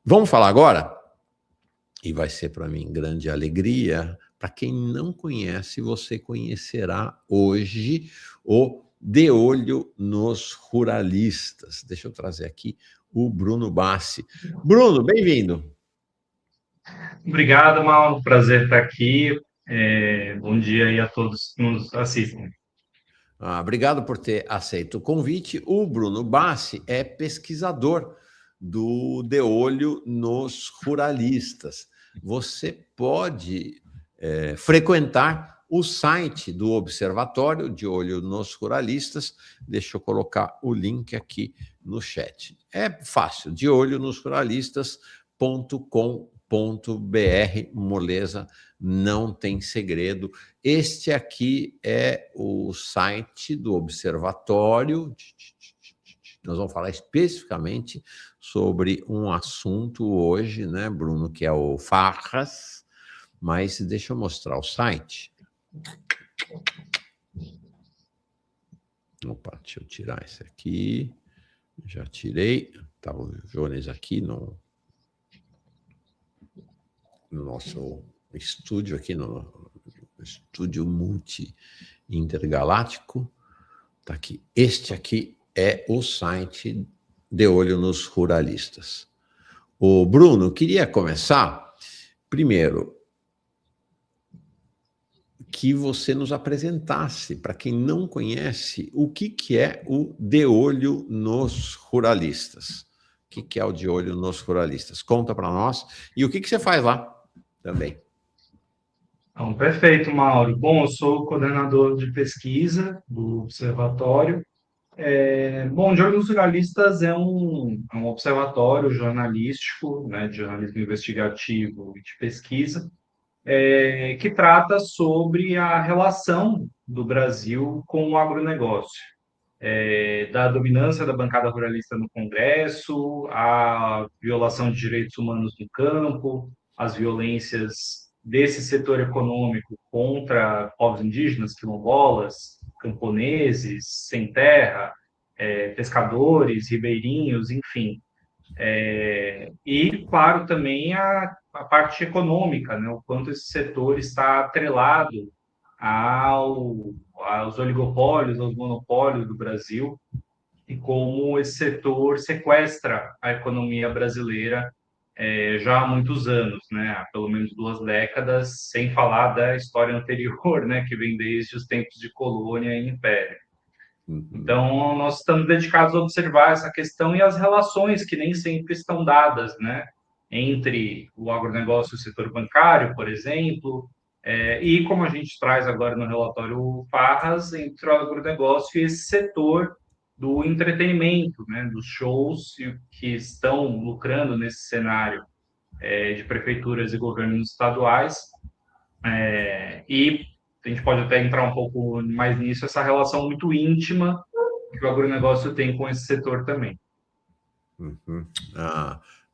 Vamos falar agora, e vai ser para mim grande alegria, para quem não conhece, você conhecerá hoje o De Olho nos Ruralistas. Deixa eu trazer aqui o Bruno Bassi. Bruno, bem-vindo. Obrigado, Mauro. Prazer estar aqui. Bom dia aí a todos que nos assistem. Obrigado por ter aceito o convite. O Bruno Bassi é pesquisador do De Olho nos Ruralistas. Você pode frequentar o site do Observatório De Olho nos Ruralistas. Deixa eu colocar o link aqui no chat. É fácil, deolhonosruralistas.com.br, moleza, não tem segredo. Este aqui é o site do Observatório. Nós vamos falar especificamente sobre um assunto hoje, né, Bruno, que é o Farras, mas deixa eu mostrar o site. Opa, deixa eu tirar esse aqui. Já tirei. Tá o Jones aqui no nosso estúdio, aqui no estúdio multi-intergaláctico. Tá aqui. Este aqui é o site De Olho nos Ruralistas. O Bruno, queria começar, primeiro, que você nos apresentasse, para quem não conhece, o que é o De Olho nos Ruralistas. O que é o De Olho nos Ruralistas? Conta para nós. E o que você faz lá também? Então, perfeito, Mauro. Bom, eu sou coordenador de pesquisa do Observatório. Bom, o De Olho nos Ruralistas é um observatório jornalístico, né, de jornalismo investigativo e de pesquisa, que trata sobre a relação do Brasil com o agronegócio. Da dominância da bancada ruralista no Congresso, a violação de direitos humanos no campo, as violências desse setor econômico contra povos indígenas, quilombolas, camponeses, sem terra, pescadores, ribeirinhos, enfim. E, claro, também a parte econômica, né? O quanto esse setor está atrelado aos oligopólios, aos monopólios do Brasil, e como esse setor sequestra a economia brasileira já há muitos anos, né? Há pelo menos 2 décadas, sem falar da história anterior, né? Que vem desde os tempos de colônia e império. Então, nós estamos dedicados a observar essa questão e as relações que nem sempre estão dadas, né? Entre o agronegócio e o setor bancário, por exemplo, e como a gente traz agora no relatório Farras, entre o agronegócio e esse setor do entretenimento, né? Dos shows que estão lucrando nesse cenário de prefeituras e governos estaduais. E a gente pode até entrar um pouco mais nisso, essa relação muito íntima que o agronegócio tem com esse setor também.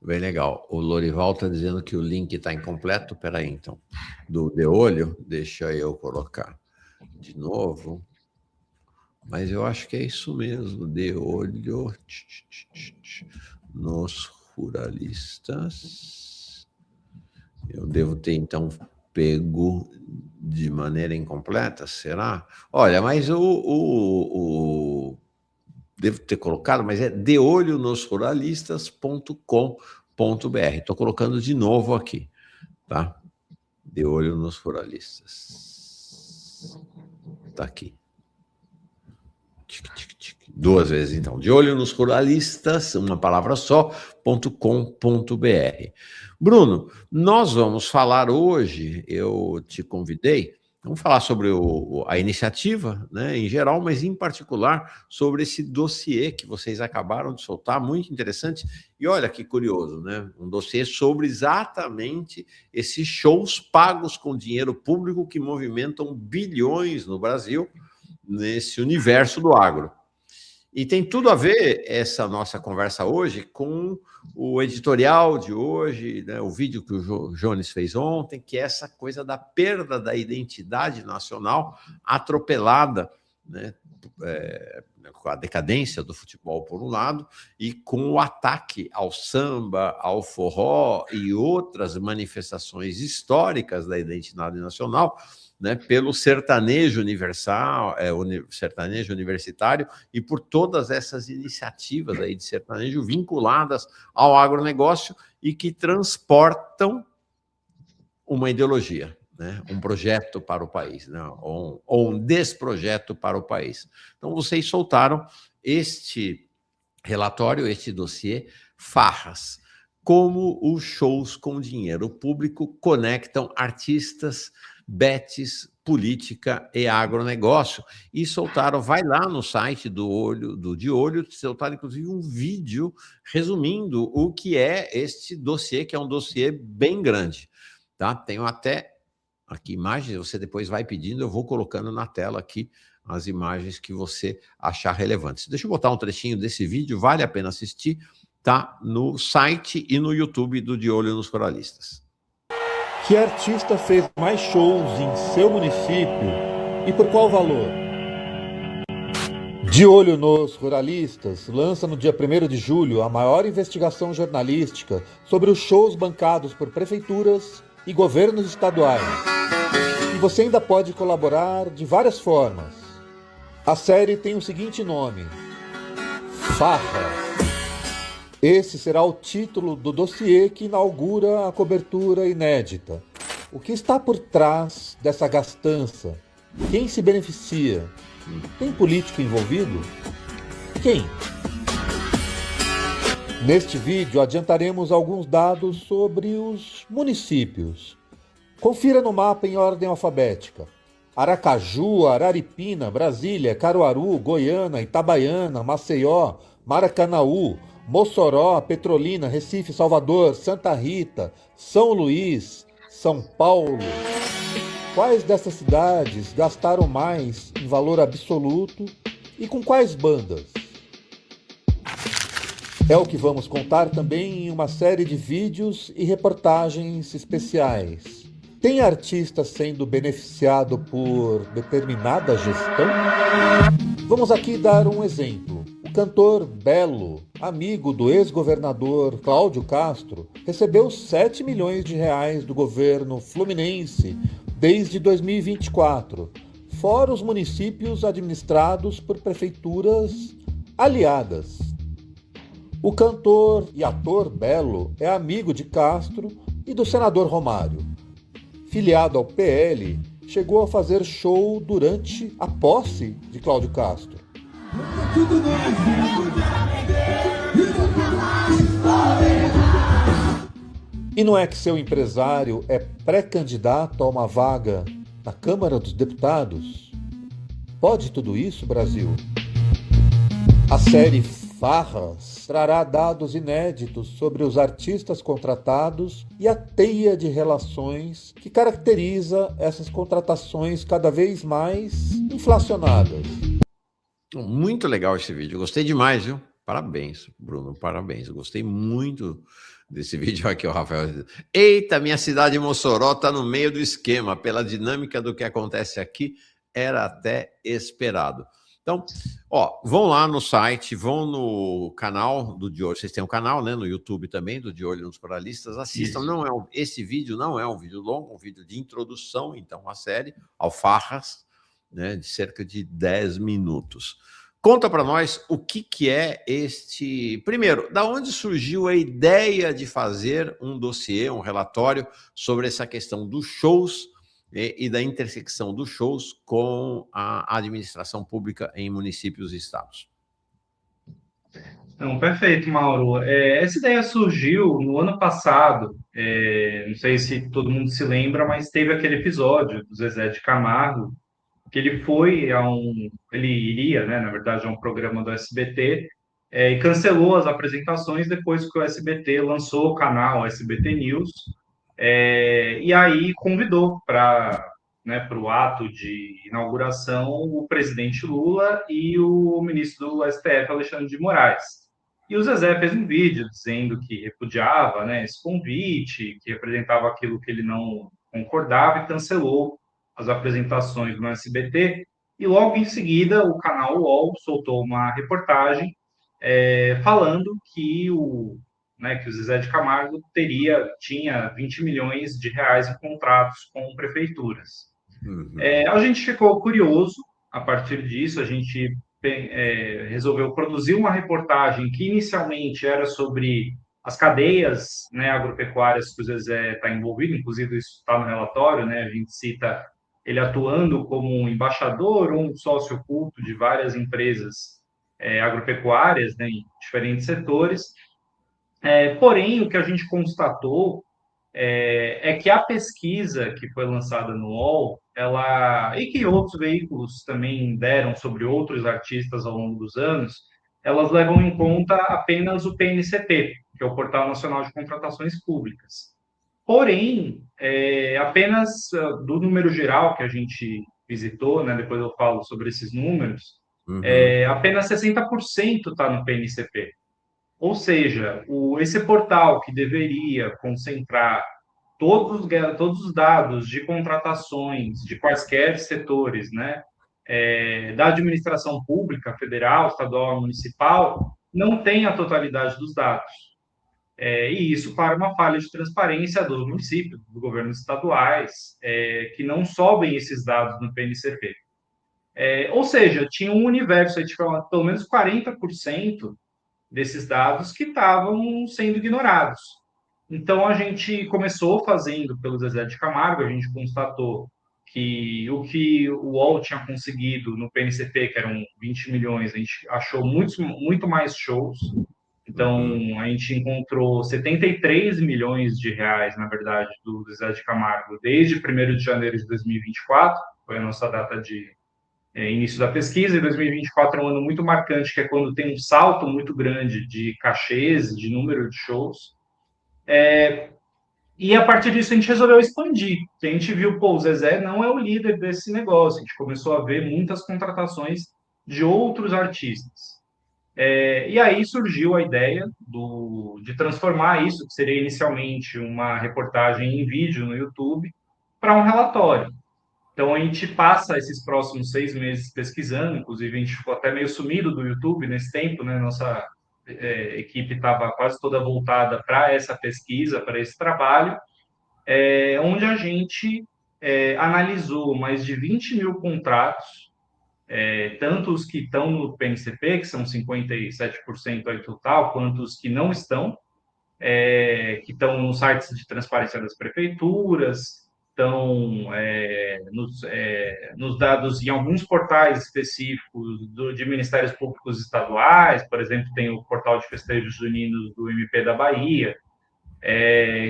Bem legal. O Lorival está dizendo que o link está incompleto. Espera aí, então. Do De Olho, deixa eu colocar de novo. Mas eu acho que é isso mesmo. De Olho nos Ruralistas. Eu devo ter, então, pego de maneira incompleta, será? Olha, mas devo ter colocado, mas é deolhonosruralistas.com.br. Estou colocando de novo aqui, tá? De Olho nos Ruralistas. Está aqui. 2 vezes, então. De Olho nos Ruralistas, uma palavra só, .com.br. Bruno, nós vamos falar hoje, eu te convidei, vamos falar sobre a iniciativa, né, em geral, mas em particular sobre esse dossiê que vocês acabaram de soltar, muito interessante. E olha que curioso, né? Um dossiê sobre exatamente esses shows pagos com dinheiro público que movimentam bilhões no Brasil, nesse universo do agro. E tem tudo a ver essa nossa conversa hoje com o editorial de hoje, né, o vídeo que o Jones fez ontem, que é essa coisa da perda da identidade nacional atropelada né, com a decadência do futebol, por um lado, e com o ataque ao samba, ao forró e outras manifestações históricas da identidade nacional, né, pelo sertanejo universal, sertanejo universitário, e por todas essas iniciativas aí de sertanejo vinculadas ao agronegócio e que transportam uma ideologia, né? Um projeto para o país, né? ou um desprojeto para o país. Então, vocês soltaram este relatório, este dossiê, Farras, como os shows com dinheiro público conectam artistas, betes, política e agronegócio. E soltaram, vai lá no site do De Olho, soltaram inclusive um vídeo resumindo o que é este dossiê, que é um dossiê bem grande. Tá? Tenho até aqui imagens, você depois vai pedindo, eu vou colocando na tela aqui as imagens que você achar relevantes. Deixa eu botar um trechinho desse vídeo, vale a pena assistir, tá? No site e no YouTube do De Olho nos Coralistas. Que artista fez mais shows em seu município e por qual valor? De Olho nos Ruralistas lança no dia 1º de julho a maior investigação jornalística sobre os shows bancados por prefeituras e governos estaduais. E você ainda pode colaborar de várias formas. A série tem o seguinte nome: Farra. Esse será o título do dossiê que inaugura a cobertura inédita. O que está por trás dessa gastança? Quem se beneficia? Tem político envolvido? Quem? Neste vídeo adiantaremos alguns dados sobre os municípios. Confira no mapa em ordem alfabética: Aracaju, Araripina, Brasília, Caruaru, Goiânia, Itabaiana, Maceió, Maracanaú, Mossoró, Petrolina, Recife, Salvador, Santa Rita, São Luís, São Paulo. Quais dessas cidades gastaram mais em valor absoluto e com quais bandas? É o que vamos contar também em uma série de vídeos e reportagens especiais. Tem artista sendo beneficiado por determinada gestão? Vamos aqui dar um exemplo. O cantor Belo, amigo do ex-governador Cláudio Castro, recebeu 7 milhões de reais do governo fluminense desde 2024, fora os municípios administrados por prefeituras aliadas. O cantor e ator Belo é amigo de Castro e do senador Romário. Filiado ao PL, chegou a fazer show durante a posse de Cláudio Castro. E não é que seu empresário é pré-candidato a uma vaga na Câmara dos Deputados? Pode tudo isso, Brasil? A série Farras trará dados inéditos sobre os artistas contratados e a teia de relações que caracteriza essas contratações cada vez mais inflacionadas. Muito legal esse vídeo, gostei demais, viu? Parabéns, Bruno, parabéns. Eu gostei muito desse vídeo aqui, o Rafael. Eita, minha cidade de Mossoró está no meio do esquema. Pela dinâmica do que acontece aqui, era até esperado. Então, vão lá no site, vão no canal do De Olho. Vocês têm um canal, né, no YouTube também, do De Olho nos Coralistas. Assistam. Esse vídeo não é um vídeo longo, é um vídeo de introdução, então, à série, ao Farras, né, de cerca de 10 minutos. Conta para nós o que é este... Primeiro, da onde surgiu a ideia de fazer um dossiê, um relatório sobre essa questão dos shows e da intersecção dos shows com a administração pública em municípios e estados? Não, perfeito, Mauro. Essa ideia surgiu no ano passado. Não sei se todo mundo se lembra, mas teve aquele episódio do Zezé de Camargo, que ele iria, né, na verdade, a um programa do SBT, e cancelou as apresentações depois que o SBT lançou o canal SBT News, e aí convidou para, né, para o ato de inauguração o presidente Lula e o ministro do STF, Alexandre de Moraes. E o Zezé fez um vídeo dizendo que repudiava, né, esse convite, que representava aquilo que ele não concordava e cancelou as apresentações no SBT. E logo em seguida, o canal UOL soltou uma reportagem falando que que o Zezé de Camargo tinha 20 milhões de reais em contratos com prefeituras. A gente ficou curioso a partir disso, a gente resolveu produzir uma reportagem que inicialmente era sobre as cadeias, né, agropecuárias que o Zezé está envolvido, inclusive isso está no relatório, né, a gente cita ele atuando como um embaixador ou um sócio oculto de várias empresas agropecuárias, né, em diferentes setores. Porém, o que a gente constatou que a pesquisa que foi lançada no UOL, e que outros veículos também deram sobre outros artistas ao longo dos anos, elas levam em conta apenas o PNCP, que é o Portal Nacional de Contratações Públicas. Porém, apenas do número geral que a gente visitou, né, depois eu falo sobre esses números, apenas 60% está no PNCP. Ou seja, esse portal que deveria concentrar todos os dados de contratações de quaisquer setores, né, da administração pública, federal, estadual, municipal, não tem a totalidade dos dados. E isso para uma falha de transparência dos municípios, dos governos estaduais, que não sobem esses dados no PNCP. Ou seja, tinha um universo, pelo menos 40% desses dados que estavam sendo ignorados. Então, a gente começou fazendo pelo Zezé de Camargo, a gente constatou que o UOL tinha conseguido no PNCP, que eram 20 milhões, a gente achou muito mais shows. Então, a gente encontrou 73 milhões de reais, na verdade, do Zezé de Camargo, desde 1º de janeiro de 2024, foi a nossa data de início da pesquisa, e 2024 é um ano muito marcante, que é quando tem um salto muito grande de cachês, de número de shows. E a partir disso a gente resolveu expandir. A gente viu, o Zezé não é o líder desse negócio. A gente começou a ver muitas contratações de outros artistas. E aí surgiu a ideia de transformar isso, que seria inicialmente uma reportagem em vídeo no YouTube, para um relatório. Então, a gente passa esses próximos 6 meses pesquisando, inclusive a gente ficou até meio sumido do YouTube nesse tempo, né? Nossa equipe estava quase toda voltada para essa pesquisa, para esse trabalho, onde a gente analisou mais de 20 mil contratos, tanto os que estão no PNCP, que são 57% aí total, quanto os que não estão, que estão nos sites de transparência das prefeituras, estão nos dados em alguns portais específicos de ministérios públicos estaduais, por exemplo, tem o portal de festejos juninos do MP da Bahia,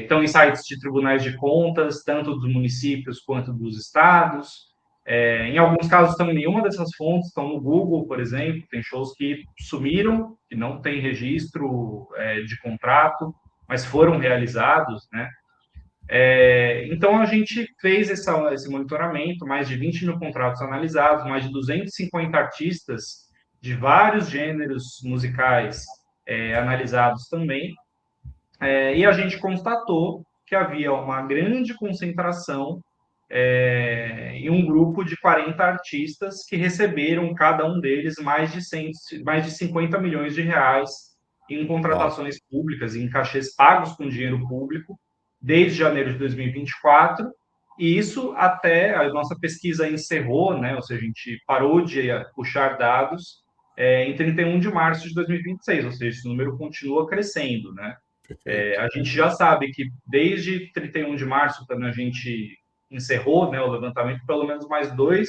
estão em sites de tribunais de contas, tanto dos municípios quanto dos estados. Em alguns casos estão em nenhuma dessas fontes, estão no Google, por exemplo, tem shows que sumiram, que não tem registro de contrato, mas foram realizados, né? Então, a gente fez esse monitoramento, mais de 20 mil contratos analisados, mais de 250 artistas de vários gêneros musicais analisados também, e a gente constatou que havia uma grande concentração em um grupo de 40 artistas que receberam, cada um deles, mais de 50 milhões de reais em contratações públicas, em cachês pagos com dinheiro público, desde janeiro de 2024, e isso até a nossa pesquisa encerrou, né? Ou seja, a gente parou de puxar dados em 31 de março de 2026, ou seja, esse número continua crescendo, né? A gente já sabe que desde 31 de março, quando a gente encerrou, né, o levantamento, pelo menos mais 2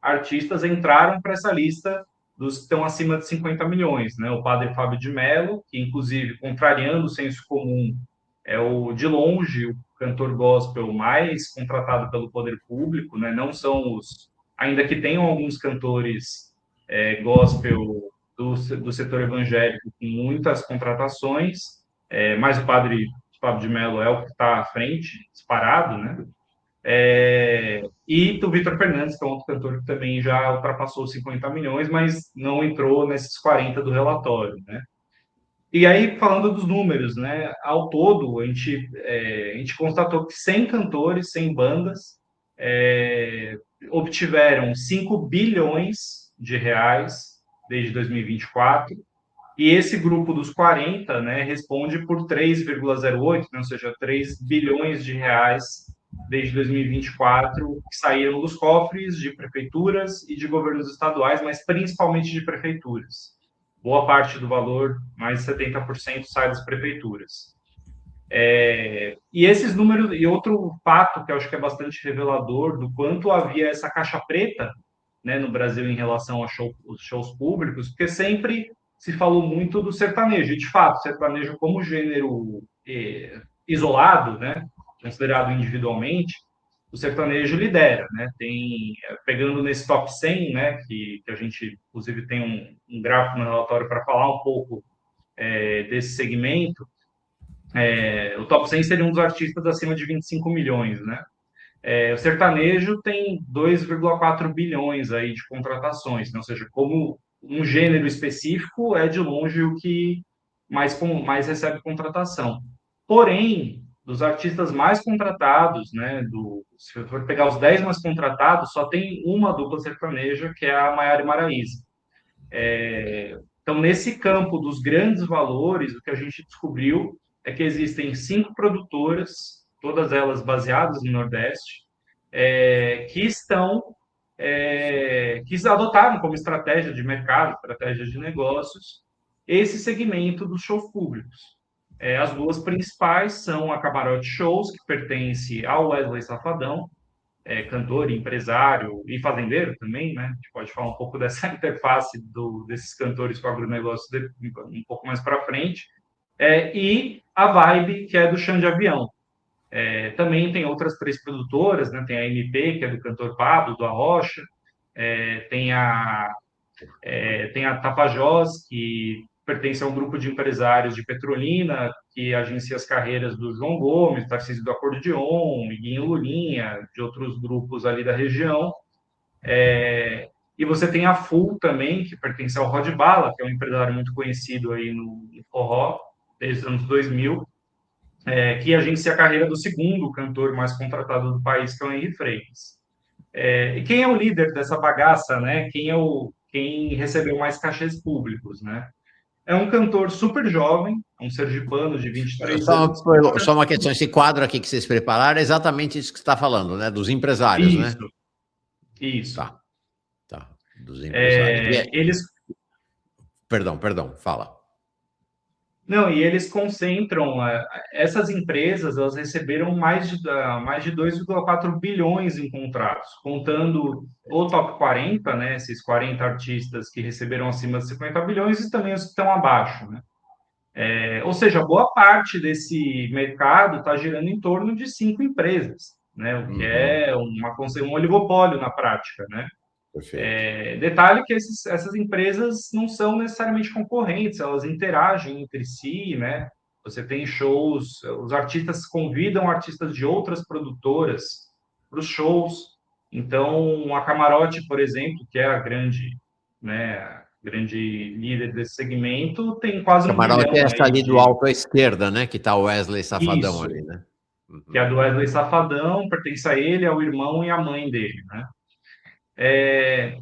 artistas entraram para essa lista dos que estão acima de 50 milhões, né? O padre Fábio de Mello, que inclusive, contrariando o senso comum, é de longe o cantor gospel mais contratado pelo poder público, né? Não são ainda que tenham alguns cantores gospel do setor evangélico com muitas contratações, mas o padre Fábio de Mello é o que está à frente, disparado, né? E o Vitor Fernandes, que é um outro cantor que também já ultrapassou 50 milhões, mas não entrou nesses 40 do relatório, né? E aí, falando dos números, né? Ao todo, a gente constatou que 100 cantores, 100 bandas obtiveram 5 bilhões de reais desde 2024, e esse grupo dos 40, né, responde por 3,08, né, ou seja, 3 bilhões de reais desde 2024, que saíram dos cofres de prefeituras e de governos estaduais, mas principalmente de prefeituras. Boa parte do valor, mais de 70%, sai das prefeituras. E esses números, e outro fato que eu acho que é bastante revelador do quanto havia essa caixa preta, né, no Brasil em relação aos shows públicos, porque sempre se falou muito do sertanejo, e de fato, o sertanejo como gênero isolado, né, considerado individualmente, o sertanejo lidera, né, pegando nesse top 100, né, que a gente, inclusive, tem um gráfico no relatório para falar um pouco desse segmento. O top 100 seria um dos artistas acima de 25 milhões, né? O sertanejo tem 2,4 bilhões aí de contratações, né? Ou seja, como um gênero específico é de longe o que mais recebe contratação. Porém, dos artistas mais contratados, né, se eu for pegar os 10 mais contratados, só tem uma dupla sertaneja, que é a Maiara e Maraíza. Então, nesse campo dos grandes valores, o que a gente descobriu é que existem 5 produtoras, todas elas baseadas no Nordeste, que adotaram como estratégia de mercado, estratégia de negócios, esse segmento dos shows públicos. As duas principais são a Camarote Shows, que pertence ao Wesley Safadão, cantor, empresário e fazendeiro também, né? A gente pode falar um pouco dessa interface desses cantores com o agronegócio um pouco mais para frente. E a Vibe, que é do Xande Avião. Também tem outras 3 produtoras, né? Tem a MP, que é do cantor Pablo, do Arrocha, tem a Tapajós, que pertence a um grupo de empresários de Petrolina, que agencia as carreiras do João Gomes, Tarcísio do Acordeon, Iguinho Lulinha, de outros grupos ali da região. E você tem a Full também, que pertence ao Rod Bala, que é um empresário muito conhecido aí no forró, desde os anos 2000, que agencia a carreira do segundo cantor mais contratado do país, que é o Henry Freitas. E quem é o líder dessa bagaça, né? Quem recebeu mais cachês públicos, né? É um cantor super jovem, um sergipano de 23 anos. Só uma questão, esse quadro aqui que vocês prepararam é exatamente isso que você está falando, né? Dos empresários, né? Isso. Tá. Dos empresários. Eles... Perdão, fala. Não, e eles concentram, essas empresas, elas receberam mais de 2,4 bilhões em contratos, contando o top 40, né, esses 40 artistas que receberam acima de 50 bilhões e também os que estão abaixo, né? Ou seja, boa parte desse mercado está girando em torno de 5 empresas, né, o que é um oligopólio na prática, né? Perfeito. Detalhe que essas empresas não são necessariamente concorrentes, elas interagem entre si, né? Você tem shows, os artistas convidam artistas de outras produtoras para os shows. Então, a Camarote, por exemplo, que é a grande líder desse segmento, tem quase 1 Camarote bilhão é essa aí ali do alto à esquerda, né? Que está o Wesley Safadão Isso, ali, né? que é a do Wesley Safadão, pertence a ele, ao irmão e à mãe dele, né?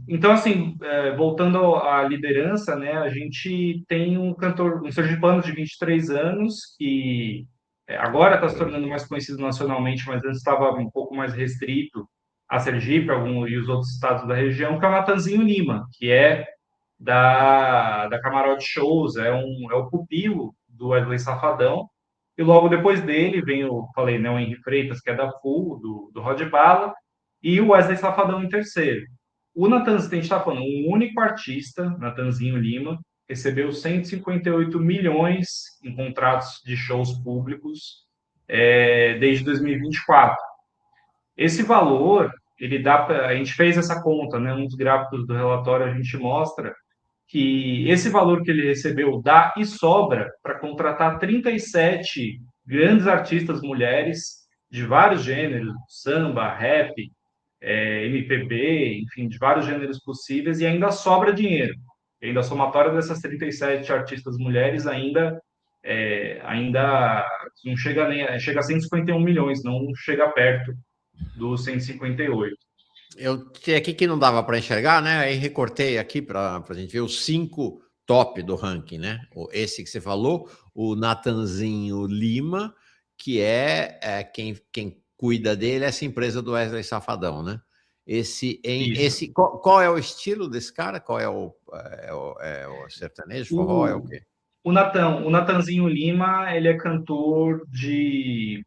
Então, assim, voltando à liderança, né, a gente tem um cantor, um sergipano de 23 anos, que agora está se tornando mais conhecido nacionalmente, mas antes estava um pouco mais restrito a Sergipe e os outros estados da região, que é o Natanzinho Lima, que é da Camarote Shows, é o pupilo do Wesley Safadão, e logo depois dele vem falei, né, o Henry Freitas, que é da Full, do Rod Bala, e o Wesley Safadão em terceiro. O Natanzinho, a gente está falando, um único artista, Natanzinho Lima, recebeu 158 milhões em contratos de shows públicos desde 2024. Esse valor, a gente fez essa conta, né? Um dos gráficos do relatório a gente mostra que esse valor que ele recebeu dá e sobra para contratar 37 grandes artistas mulheres de vários gêneros, samba, rap, MPB, enfim, de vários gêneros possíveis, e ainda sobra dinheiro. E ainda a somatória dessas 37 artistas mulheres ainda não chega a 151 milhões, não chega perto do 158. Eu tinha aqui que não dava para enxergar, né? Aí recortei aqui para a gente ver os 5 top do ranking, né? Esse que você falou, o Natanzinho Lima, que quem cuida dele, essa empresa do Wesley Safadão, né? Isso. Qual é o estilo desse cara? Qual é o sertanejo, forró, é o O, quê? o Natanzinho Lima, ele é cantor de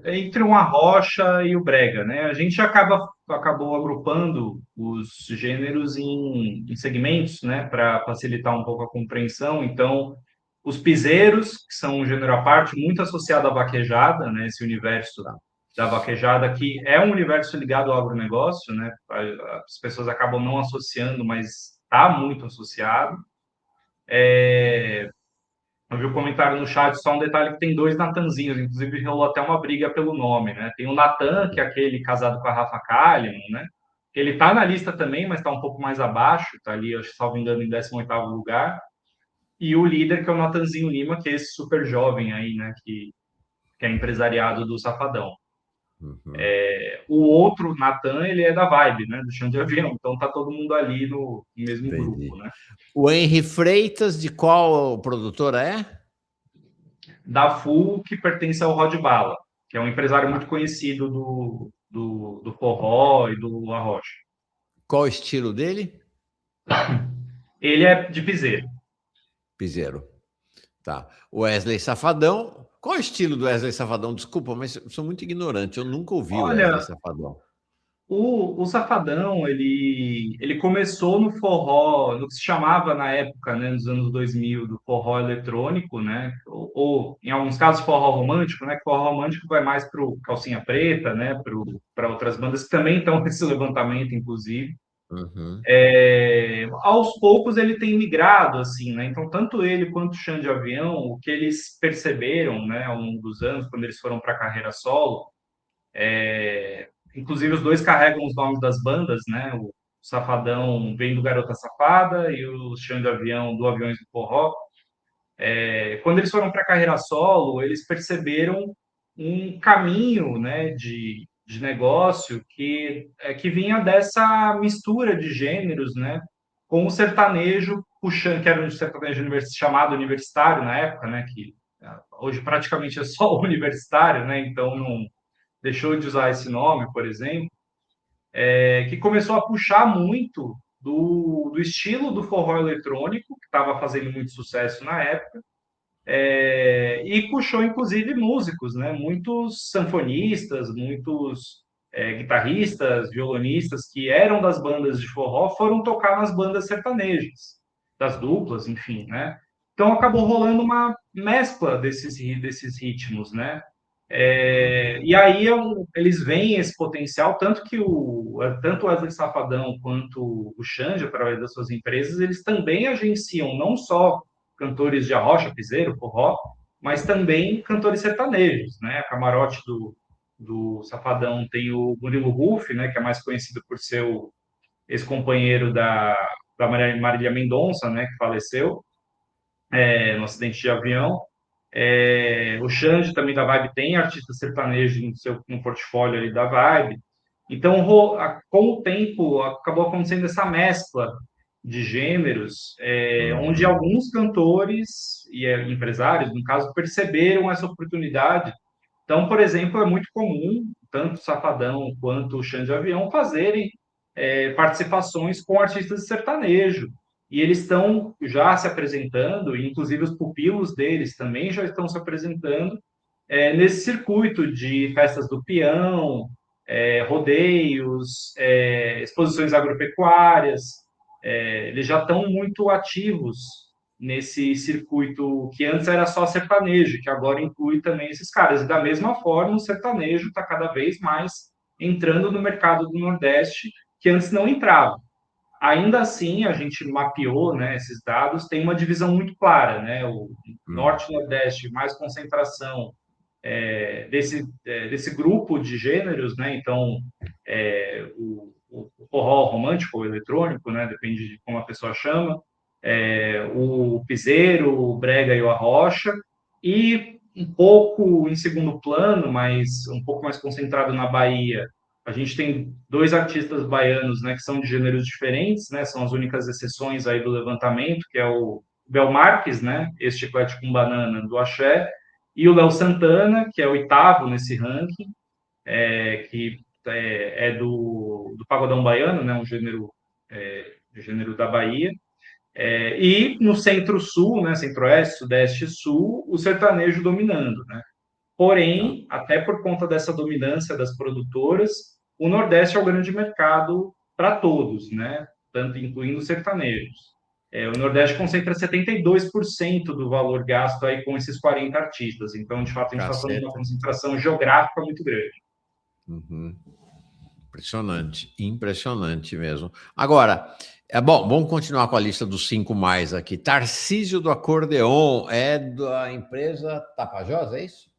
entre uma rocha e o brega, né? A gente acabou agrupando os gêneros em segmentos, né? Para facilitar um pouco a compreensão. Então, os piseiros, que são um gênero à parte, muito associado à vaquejada, né? Esse universo Tá. da vaquejada, que é um universo ligado ao agronegócio, né? As pessoas acabam não associando, mas está muito associado. Eu vi um comentário no chat, só um detalhe que tem 2 Natanzinhos, inclusive rolou até uma briga pelo nome, né? Tem o Natan, que é aquele casado com a Rafa Kalimann, né? Ele tá na lista também, mas tá um pouco mais abaixo, tá ali, acho que salvo engano, em 18º lugar. E o líder, que é o Natanzinho Lima, que é esse super jovem aí, né? Que é empresariado do Safadão. Uhum. O outro, Natan, ele é da Vibe, né? Do chão de avião. Então tá todo mundo ali no mesmo Entendi. grupo, né? O Henry Freitas, de qual produtora é? Da Full, que pertence ao Rod Bala, que é um empresário Tá. muito conhecido do forró e do arrocha. Qual o estilo dele? Ele é de piseiro. Piseiro. Tá. O Wesley Safadão. Qual é o estilo do Wesley Safadão? Desculpa, mas eu sou muito ignorante. Eu nunca ouvi o Wesley Olha, Safadão. o Safadão, ele começou no forró, no que se chamava na época, né, nos anos 2000, do forró eletrônico, né, ou em alguns casos forró romântico, né, que forró romântico vai mais para o Calcinha Preta, né, para outras bandas que também estão nesse levantamento, inclusive. Uhum. Aos poucos ele tem migrado, assim, né? Então, tanto ele quanto o Xande de Avião, o que eles perceberam, né, ao longo dos anos, quando eles foram para a carreira solo, inclusive os dois carregam os nomes das bandas, né? O Safadão vem do Garota Safada e o Xande de Avião do Aviões do Forró. Quando eles foram para a carreira solo, eles perceberam um caminho, né, de negócio que vinha dessa mistura de gêneros, né, com o sertanejo puxando, que era um sertanejo chamado universitário na época, né, que hoje praticamente é só o universitário, né, então não deixou de usar esse nome, por exemplo, que começou a puxar muito do estilo do forró eletrônico, que estava fazendo muito sucesso na época, e puxou inclusive músicos, né? Muitos sanfonistas, muitos guitarristas, violonistas que eram das bandas de forró foram tocar nas bandas sertanejas, das duplas, enfim, né? Então acabou rolando uma mescla desses ritmos, né? E aí eles veem esse potencial, tanto que tanto o Wesley Safadão quanto o Xande, através das suas empresas, eles também agenciam não só cantores de arrocha, piseiro, forró, mas também cantores sertanejos, né? A camarote do Safadão tem o Murilo Huff, né? Que é mais conhecido por ser o ex-companheiro da Marília Mendonça, né? Que faleceu no acidente de avião. O Xande também da Vibe tem artista sertanejo no portfólio ali da Vibe. Então, com o tempo, acabou acontecendo essa mescla de gêneros, onde Uhum. alguns cantores e empresários, no caso, perceberam essa oportunidade. Então, por exemplo, é muito comum, tanto o Safadão quanto o Xande de Avião fazerem participações com artistas de sertanejo. E eles estão já se apresentando, e inclusive os pupilos deles também já estão se apresentando nesse circuito de festas do peão, rodeios, exposições agropecuárias. Eles já estão muito ativos nesse circuito que antes era só sertanejo, que agora inclui também esses caras. E da mesma forma, o sertanejo está cada vez mais entrando no mercado do Nordeste, que antes não entrava. Ainda assim, a gente mapeou, né, esses dados, tem uma divisão muito clara, né? O Uhum. Norte e Nordeste, mais concentração desse grupo de gêneros, né? Então, o forró romântico ou eletrônico, né? Depende de como a pessoa chama, o piseiro, o brega e o arrocha, e um pouco em segundo plano, mas um pouco mais concentrado na Bahia. A gente tem 2 artistas baianos, né, que são de gêneros diferentes, né, são as únicas exceções aí do levantamento, que é o Bel Marques, né, esse Chiclete com Banana do Axé, e o Léo Santana, que é o 8º nesse ranking, que é do pagodão baiano, né, um gênero da Bahia. E no centro-sul, né, centro-oeste, sudeste e sul, o sertanejo dominando, né? Tá, Porém, até por conta dessa dominância das produtoras, o Nordeste é o grande mercado para todos, né? Tanto incluindo os sertanejos. O Nordeste concentra 72% do valor gasto aí com esses 40 artistas. Então, de fato, a gente está falando de uma caceta. concentração geográfica muito grande. Uhum. Impressionante, impressionante mesmo. Agora, bom, vamos continuar com a lista dos 5 mais aqui. Tarcísio do Acordeon é da empresa Tapajós, é isso?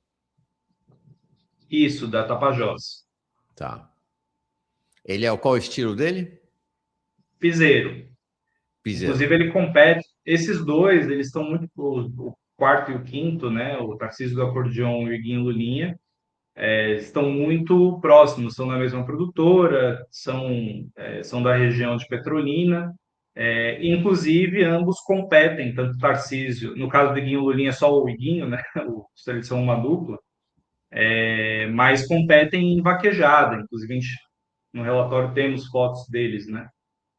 Isso, da Tapajós. Tá. Ele é qual o estilo dele? Piseiro. Piseiro. Inclusive, ele compete. Esses dois, eles estão muito. O quarto e o quinto, né? O Tarcísio do Acordeon e o Iguinho Lulinha, estão muito próximos, são da mesma produtora, são da região de Petrolina. Inclusive, ambos competem, tanto o Tarcísio, no caso do Iguinho Lulinha, só o Iguinho, né? Eles são uma dupla, mas competem em vaquejada. Inclusive, no relatório temos fotos deles, né?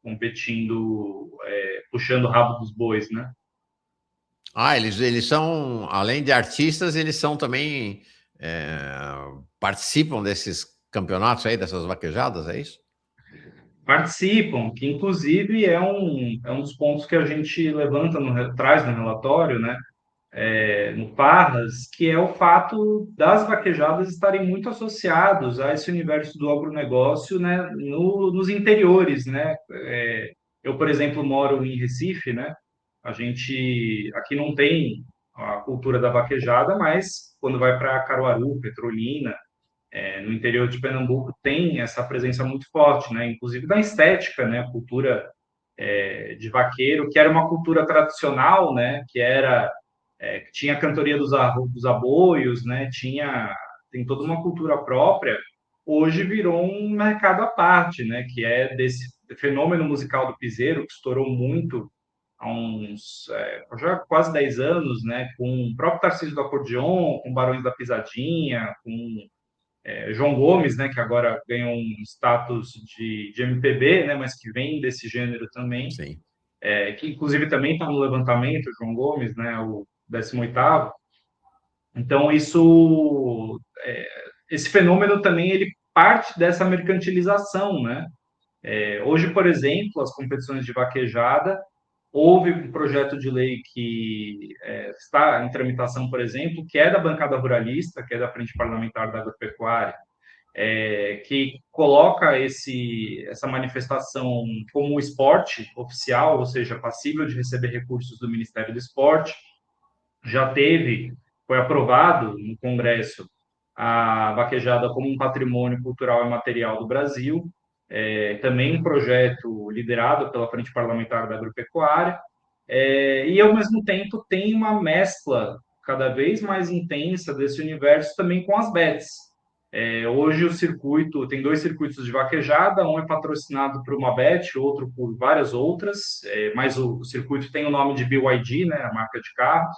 Competindo, puxando o rabo dos bois, né? Ah, eles são, além de artistas, eles são também, participam desses campeonatos aí, dessas vaquejadas, é isso? Participam, que inclusive é um dos pontos que a gente levanta, traz no relatório, né? No Parras, que é o fato das vaquejadas estarem muito associados a esse universo do agronegócio, né? Nos interiores, né? Eu, por exemplo, moro em Recife, né? A gente aqui não tem a cultura da vaquejada, mas quando vai para Caruaru, Petrolina, no interior de Pernambuco, tem essa presença muito forte, né? Inclusive da estética, né? A cultura de vaqueiro, que era uma cultura tradicional, né? Que tinha a cantoria dos aboios, né? Tem toda uma cultura própria. Hoje virou um mercado à parte, né? Que é desse fenômeno musical do piseiro, que estourou muito há já quase 10 anos, né? Com o próprio Tarcísio do Acordeon, com Barões da Pisadinha, com João Gomes, né? Que agora ganhou um status de MPB, né? Mas que vem desse gênero também, Sim. que inclusive também está no levantamento, João Gomes, né? O 18º. Então, esse fenômeno também, ele parte dessa mercantilização, né? Hoje, por exemplo, as competições de vaquejada, houve um projeto de lei que está em tramitação, por exemplo, que é da bancada ruralista, que é da Frente Parlamentar da Agropecuária, que coloca essa manifestação como esporte oficial, ou seja, passível de receber recursos do Ministério do Esporte. Foi aprovado no Congresso a vaquejada como um patrimônio cultural e material do Brasil, também um projeto liderado pela Frente Parlamentar da Agropecuária, e ao mesmo tempo tem uma mescla cada vez mais intensa desse universo também com as bets. Hoje o circuito tem 2 circuitos de vaquejada, um é patrocinado por uma bet, outro por várias outras, mas o circuito tem o nome de BYD, né, a marca de carros.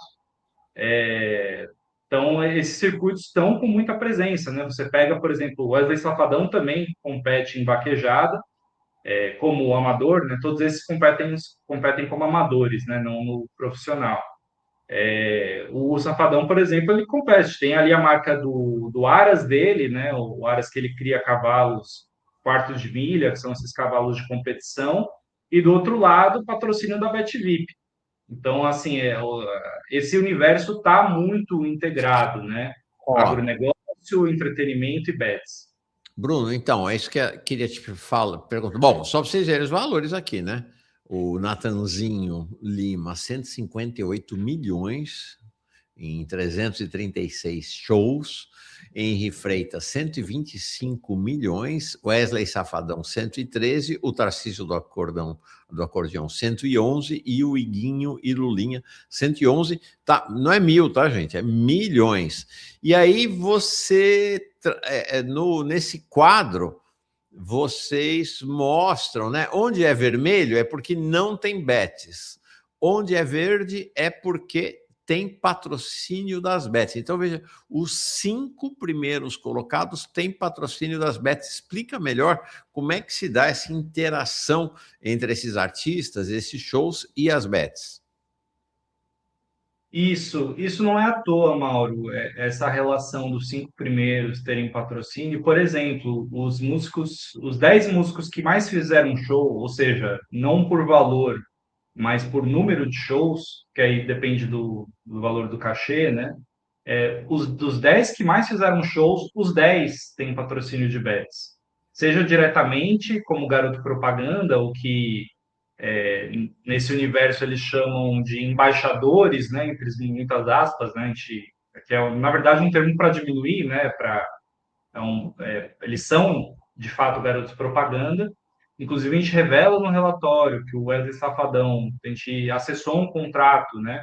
Então, esses circuitos estão com muita presença, né? Você pega, por exemplo, o Wesley Safadão também compete em vaquejada, como amador, né? Todos esses competem como amadores, né? Não no profissional. O Safadão, por exemplo, ele compete, tem ali a marca do Aras dele, né? O Aras que ele cria cavalos quartos de milha, que são esses cavalos de competição, e do outro lado, o patrocínio da BetVip. Então, assim, esse universo está muito integrado, né? Ó, Agronegócio, entretenimento e bets. Bruno, então, é isso que eu queria te perguntar. Bom, só para vocês verem os valores aqui, né? O Natanzinho Lima, 158 milhões em 336 shows. Henri Freitas, 125 milhões, Wesley Safadão, 113, o Tarcísio do Acordeão, 111, e o Iguinho e Lulinha, 111. Tá, não é mil, tá, gente? É milhões. E aí nesse quadro, vocês mostram, né? Onde é vermelho é porque não tem bets. Onde é verde é porque tem patrocínio das bets. Então, veja, os 5 primeiros colocados têm patrocínio das bets. Explica melhor como é que se dá essa interação entre esses artistas, esses shows e as bets. Isso não é à toa, Mauro, essa relação dos 5 primeiros terem patrocínio. Por exemplo, os 10 músicos que mais fizeram show, ou seja, não por valor, mas por número de shows, que aí depende do valor do cachê, né? Dos 10 que mais fizeram shows, os 10 têm patrocínio de bets. Seja diretamente, como garoto propaganda, o que nesse universo eles chamam de embaixadores, né, entre muitas aspas, né, que é, na verdade, um termo para diminuir, né, eles são, de fato, garotos propaganda. Inclusive, a gente revela no relatório que o Wesley Safadão, a gente acessou um contrato, né,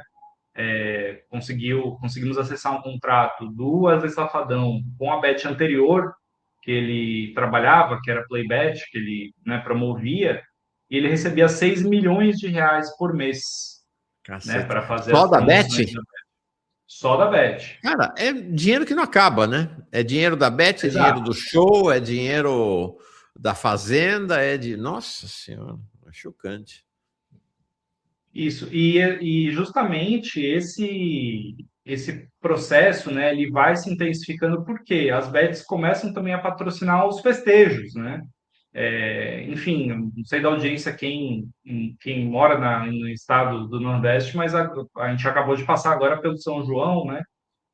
conseguimos acessar um contrato do Wesley Safadão com a Bet anterior, que ele trabalhava, que era Playbet, que ele, né, promovia, e ele recebia 6 milhões de reais por mês, né, Caceta. para fazer Só as da promoções Bet? da Bet. Só da Bet. Cara, é dinheiro que não acaba, né? É dinheiro da Bet, é dinheiro Exato. do show, é dinheiro da Fazenda, Nossa Senhora, é chocante. Isso, e justamente esse processo, né, ele vai se intensificando porque as bets começam também a patrocinar os festejos, né? Enfim, não sei da audiência quem mora no estado do Nordeste, mas a gente acabou de passar agora pelo São João, né?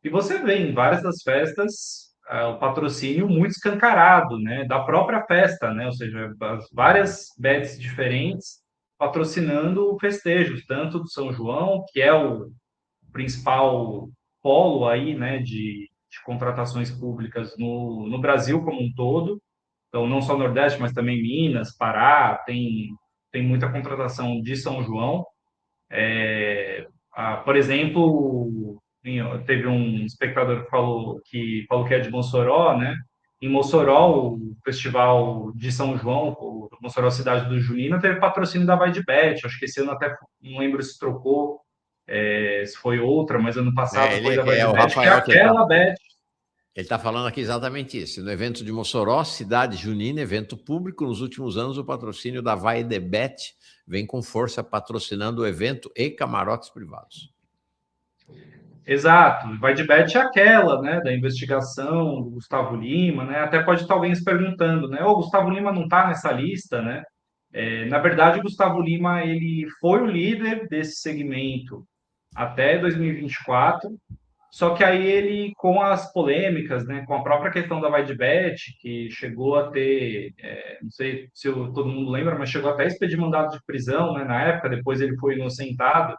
E você vê em várias das festas o patrocínio muito escancarado, né? Da própria festa, né? Ou seja, várias bets diferentes patrocinando festejos, tanto do São João, que é o principal polo aí, né? De contratações públicas no Brasil como um todo. Então, não só Nordeste, mas também Minas, Pará, tem muita contratação de São João. Por exemplo, teve um espectador que falou que é de Mossoró, né? Em Mossoró, o festival de São João, o Mossoró Cidade do Junina, teve patrocínio da Vai de Bet. Acho que esse ano até não lembro se trocou, se foi outra, mas ano passado foi da Vai de O Bet, que é Rafael que aquela Bet. ele está falando aqui exatamente isso. No evento de Mossoró, cidade junina, evento público, nos últimos anos o patrocínio da Vai de Bet vem com força patrocinando o evento e camarotes privados. Exato, vai de bet é aquela, né, da investigação do Gustavo Lima, né? Até pode estar alguém se perguntando, né? O Gustavo Lima não está nessa lista, né? Na verdade, o Gustavo Lima ele foi o líder desse segmento até 2024. Só que aí ele, com as polêmicas, né, com a própria questão da Vai de Bet, que chegou a ter, não sei se todo mundo lembra, mas chegou até a expedir mandado de prisão, né, na época. Depois ele foi inocentado.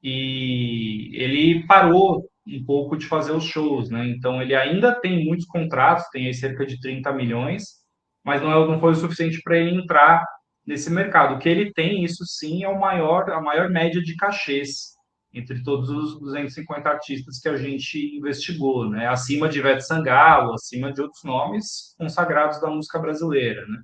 E ele parou um pouco de fazer os shows, né? Então ele ainda tem muitos contratos, tem aí cerca de 30 milhões, mas não foi o suficiente para ele entrar nesse mercado. O que ele tem, isso sim, é a maior média de cachês entre todos os 250 artistas que a gente investigou, né? Acima de Ivete Sangalo, acima de outros nomes consagrados da música brasileira, né?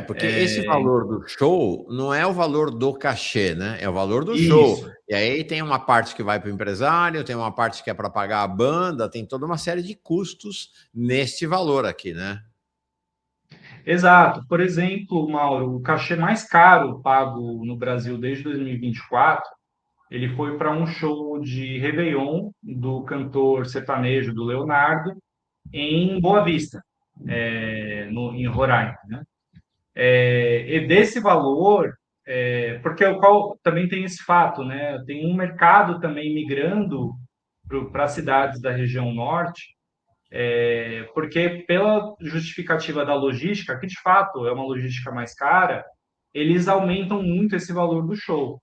Porque esse valor do show não é o valor do cachê, né? É o valor do Isso. show. E aí tem uma parte que vai para o empresário, tem uma parte que é para pagar a banda, tem toda uma série de custos neste valor aqui, né? Exato. Por exemplo, Mauro, o cachê mais caro pago no Brasil desde 2024, ele foi para um show de Réveillon do cantor sertanejo do Leonardo em Boa Vista, em Roraima, né? E desse valor, porque o qual também tem esse fato, né? Tem um mercado também migrando para as cidades da região norte, porque pela justificativa da logística, que de fato é uma logística mais cara, eles aumentam muito esse valor do show.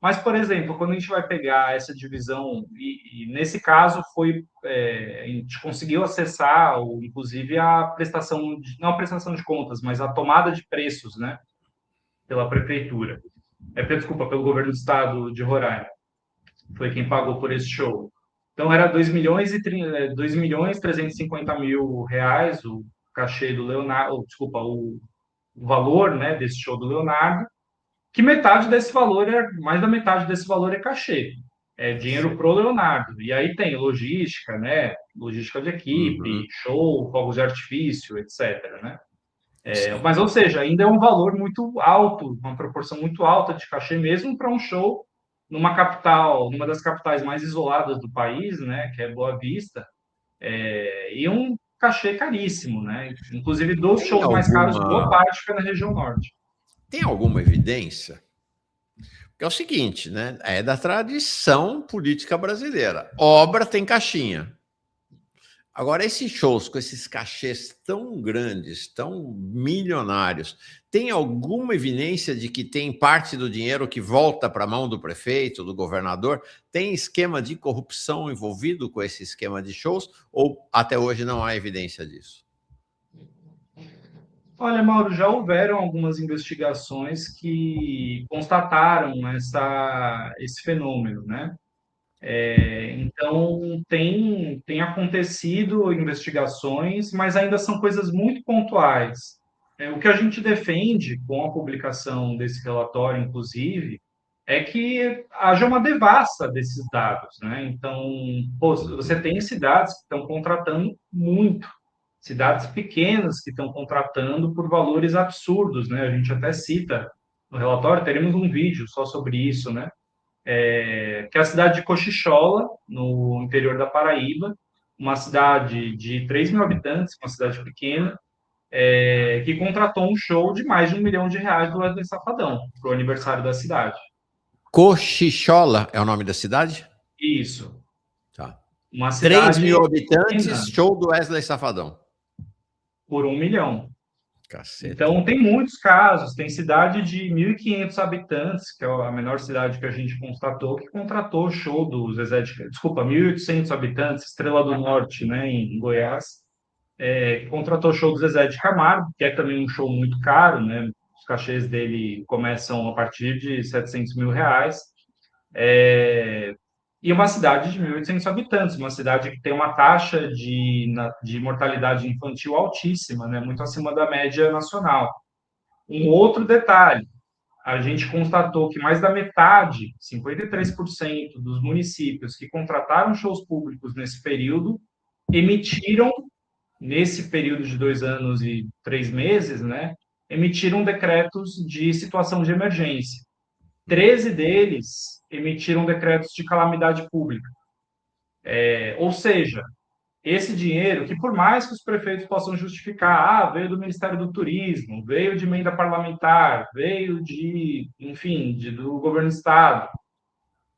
Mas, por exemplo, quando a gente vai pegar essa divisão, e nesse caso a gente conseguiu acessar, inclusive, a prestação, não a prestação de contas, mas a tomada de preços, né, pela prefeitura. Desculpa, pelo governo do estado de Roraima. Foi quem pagou por esse show. Então, era 2 milhões 350 mil reais o cachê do Leonardo, desculpa, o valor, né, desse show do Leonardo, que metade desse valor mais da metade desse valor é cachê, é dinheiro pro Leonardo. E aí tem logística, né? Logística de equipe, Uhum. show, fogos de artifício, etc, né? Sim. Mas, ou seja, ainda é um valor muito alto, uma proporção muito alta de cachê, mesmo para um show numa capital, numa das capitais mais isoladas do país, né? Que é Boa Vista, e um cachê caríssimo, né? Inclusive, dos Tem shows mais caros, boa alguma, parte fica na região norte. tem alguma evidência? Que é o seguinte, né? É da tradição política brasileira. Obra tem caixinha. Agora, esses shows com esses cachês tão grandes, tão milionários, tem alguma evidência de que tem parte do dinheiro que volta para a mão do prefeito, do governador? Tem esquema de corrupção envolvido com esse esquema de shows? Ou até hoje não há evidência disso? Olha, Mauro, já houveram algumas investigações que constataram esse fenômeno, né? Então, tem acontecido investigações, mas ainda são coisas muito pontuais. O que a gente defende com a publicação desse relatório, inclusive, é que haja uma devassa desses dados, né? Então, pô, você tem cidades que estão contratando muito, cidades pequenas que estão contratando por valores absurdos, né? A gente até cita no relatório, teremos um vídeo só sobre isso, né? Que é a cidade de Cochixola, no interior da Paraíba, uma cidade de 3 mil habitantes, uma cidade pequena, que contratou um show de mais de R$ 1 milhão do Wesley Safadão para o aniversário da cidade. Cochichola é o nome da cidade? Isso. Tá. Uma 3 cidade mil habitantes, pequena show do Wesley Safadão. por 1 milhão. Caceta. Então, tem muitos casos. Tem cidade de 1.500 habitantes, que é a menor cidade que a gente constatou, que contratou o show do Zezé de... Desculpa, 1.800 habitantes, Estrela do Norte, né, em Goiás, que contratou o show do Zezé de Camargo, que é também um show muito caro, né? Os cachês dele começam a partir de 700 mil reais. E uma cidade de 1.800 habitantes, uma cidade que tem uma taxa de mortalidade infantil altíssima, né? Muito acima da média nacional. Um outro detalhe, a gente constatou que mais da metade, 53% dos municípios que contrataram shows públicos nesse período, emitiram, nesse período de 2 anos e 3 meses, né, emitiram decretos de situação de emergência. 13 deles emitiram decretos de calamidade pública. Ou seja, esse dinheiro, que por mais que os prefeitos possam justificar, veio do Ministério do Turismo, veio de emenda parlamentar, veio enfim, do governo do estado.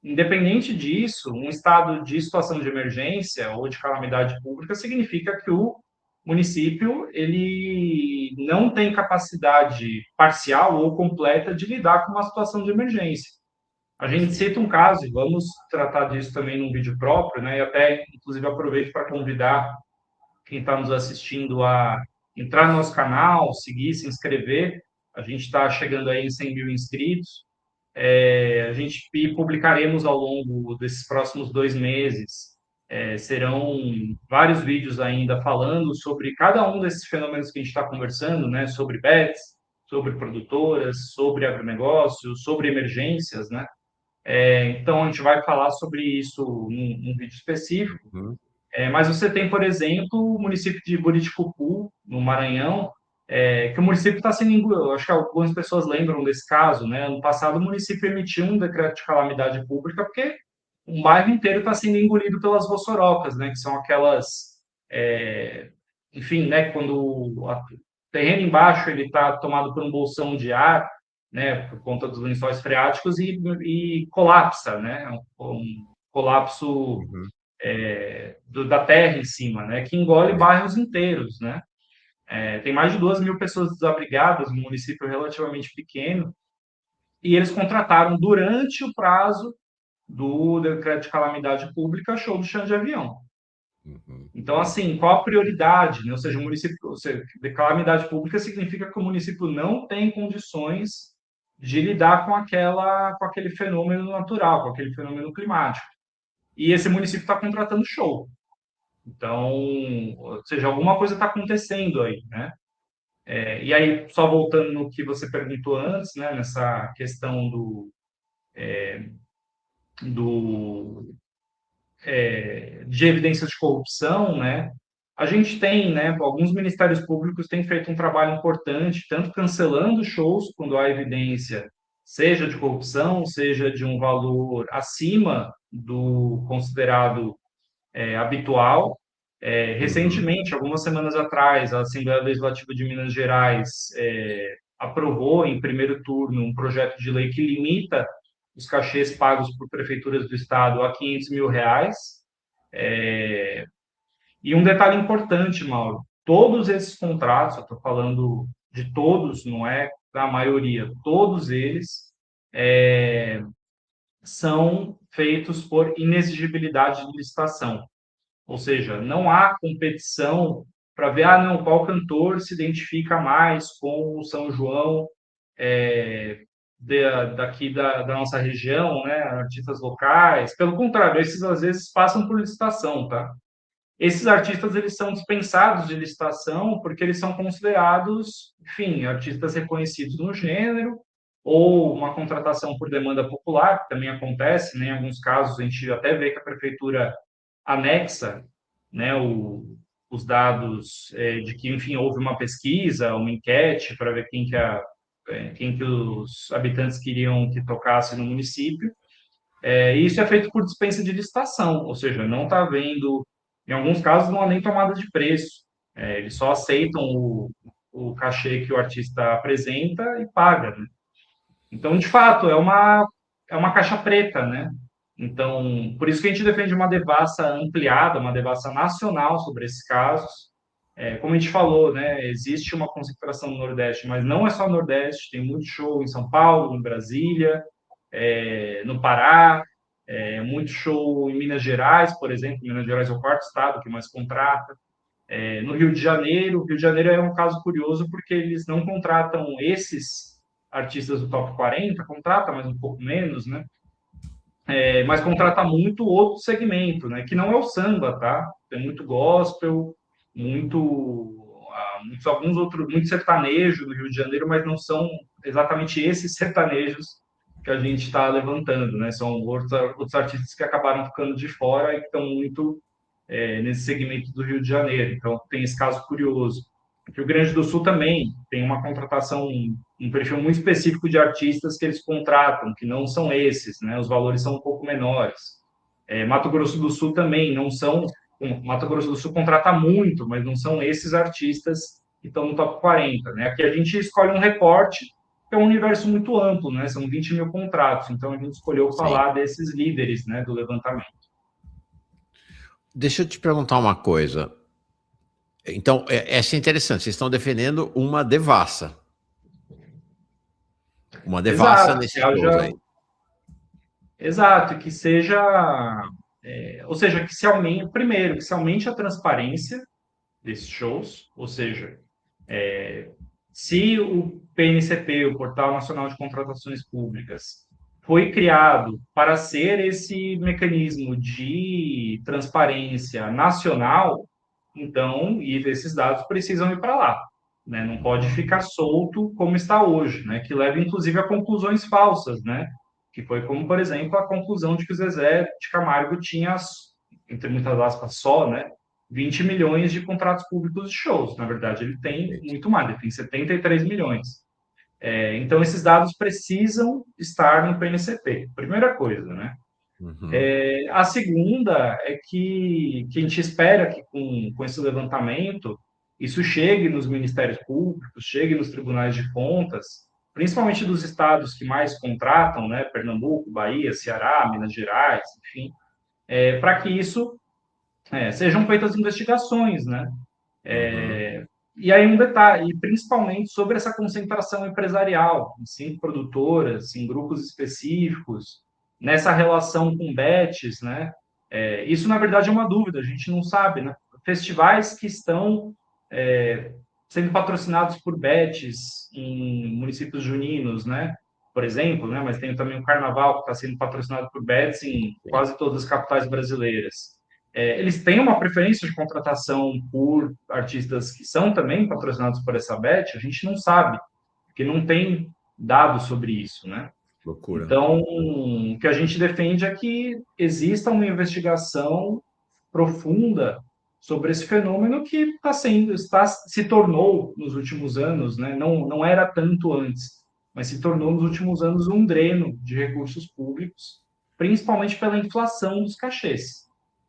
Independente disso, um estado de situação de emergência ou de calamidade pública significa que o município ele não tem capacidade parcial ou completa de lidar com uma situação de emergência. A gente cita um caso, e vamos tratar disso também num vídeo próprio, né? E até, inclusive, aproveito para convidar quem está nos assistindo a entrar no nosso canal, seguir, se inscrever. A gente está chegando aí em 100 mil inscritos. A gente publicaremos ao longo desses próximos 2 meses. Serão vários vídeos ainda falando sobre cada um desses fenômenos que a gente está conversando, né? Sobre bets, sobre produtoras, sobre agronegócio, sobre emergências, né? Então, a gente vai falar sobre isso num vídeo específico. Uhum. Mas você tem, por exemplo, o município de Buriticupu, no Maranhão, que o município está sendo engolido. Acho que algumas pessoas lembram desse caso, né? Ano passado, o município emitiu um decreto de calamidade pública porque um bairro inteiro está sendo engolido pelas vossorocas, né? Que são aquelas, enfim, né? Quando o terreno embaixo ele está tomado por um bolsão de ar, né? Por conta dos lençóis freáticos e colapsa, né? Um colapso Uhum. da terra em cima, né? Que engole bairros inteiros, né? Tem mais de 2 mil pessoas desabrigadas, um município relativamente pequeno, e eles contrataram durante o prazo do decreto de calamidade pública show do chão de avião. Então, assim, qual a prioridade, né? Ou seja, o município, ou seja, de calamidade pública significa que o município não tem condições de lidar com aquele fenômeno natural, com aquele fenômeno climático. E esse município está contratando show. Então, ou seja, alguma coisa está acontecendo aí, né? E aí, só voltando no que você perguntou antes, né? Nessa questão de evidências de corrupção, né? A gente tem, né? Alguns ministérios públicos têm feito um trabalho importante, tanto cancelando shows quando há evidência, seja de corrupção, seja de um valor acima do considerado habitual. Recentemente, algumas semanas atrás, a Assembleia Legislativa de Minas Gerais aprovou em primeiro turno um projeto de lei que limita os cachês pagos por prefeituras do estado a R$ 500 mil. E um detalhe importante, Mauro, todos esses contratos, eu estou falando de todos, não é da maioria, todos eles são feitos por inexigibilidade de licitação. Ou seja, não há competição para ver, não, qual cantor se identifica mais com o São João daqui da nossa região, né? Artistas locais. Pelo contrário, esses às vezes passam por licitação, tá? Esses artistas eles são dispensados de licitação porque eles são considerados, enfim, artistas reconhecidos no gênero, ou uma contratação por demanda popular, que também acontece, né? Em alguns casos a gente até vê que a prefeitura anexa, né, os dados de que, enfim, houve uma pesquisa, uma enquete para ver quem que os habitantes queriam que tocasse no município. E isso é feito por dispensa de licitação, ou seja, não está havendo, em alguns casos, não há nem tomada de preço. Eles só aceitam o cachê que o artista apresenta e paga, né? Então, de fato, é uma caixa preta, né? Então, por isso que a gente defende uma devassa ampliada, uma devassa nacional sobre esses casos. Como a gente falou, né, existe uma concentração no Nordeste, mas não é só no Nordeste, tem muito show em São Paulo, em Brasília, no Pará, muito show em Minas Gerais, por exemplo. Minas Gerais é o quarto estado que mais contrata. No Rio de Janeiro, o Rio de Janeiro é um caso curioso porque eles não contratam esses artistas do top 40, contrata, mas um pouco menos, né? Mas contrata muito outro segmento, né? Que não é o samba, tá? Tem muito gospel, alguns outros, muito sertanejo no Rio de Janeiro, mas não são exatamente esses sertanejos que a gente está levantando, né? São outros artistas que acabaram ficando de fora e que estão muito nesse segmento do Rio de Janeiro. Então, tem esse caso curioso. O Rio Grande do Sul também tem uma contratação, um perfil muito específico de artistas que eles contratam, que não são esses, né? Os valores são um pouco menores. Mato Grosso do Sul também não são. Mato Grosso do Sul contrata muito, mas não são esses artistas que estão no top 40, né? Aqui a gente escolhe um recorte, que é um universo muito amplo, né? São 20 mil contratos, então a gente escolheu falar desses líderes, né, do levantamento. Deixa eu te perguntar uma coisa. Então, essa é interessante. Vocês estão defendendo uma devassa. Uma devassa nesse shows aí. Exato, que seja... ou seja, que se aumente... Primeiro, que se aumente a transparência desses shows. Ou seja, se o PNCP, o Portal Nacional de Contratações Públicas, foi criado para ser esse mecanismo de transparência nacional, então, esses dados precisam ir para lá, né? Não pode ficar solto como está hoje, né? Que leva, inclusive, a conclusões falsas, né? Que foi como, por exemplo, a conclusão de que o Zezé de Camargo tinha, entre muitas aspas, só, né? 20 milhões de contratos públicos de shows. Na verdade, ele tem muito mais, ele tem 73 milhões. Então, esses dados precisam estar no PNCP. Primeira coisa, né? A segunda é que a gente espera que com esse levantamento isso chegue nos ministérios públicos, chegue nos tribunais de contas, principalmente dos estados que mais contratam, né? Pernambuco, Bahia, Ceará, Minas Gerais, enfim, para que isso sejam feitas investigações, né? E aí um detalhe, e principalmente sobre essa concentração empresarial, em 5 produtoras, em grupos específicos, nessa relação com bets, né? Isso, na verdade, é uma dúvida, a gente não sabe, né? Festivais que estão sendo patrocinados por bets em municípios juninos, né? Por exemplo, né? Mas tem também o Carnaval que está sendo patrocinado por bets em Sim. quase todas as capitais brasileiras. Eles têm uma preferência de contratação por artistas que são também patrocinados por essa bet? A gente não sabe, porque não tem dados sobre isso, né? Loucura. Então, o que a gente defende é que exista uma investigação profunda sobre esse fenômeno que se tornou nos últimos anos, né? Não era tanto antes, mas se tornou nos últimos anos um dreno de recursos públicos, principalmente pela inflação dos cachês.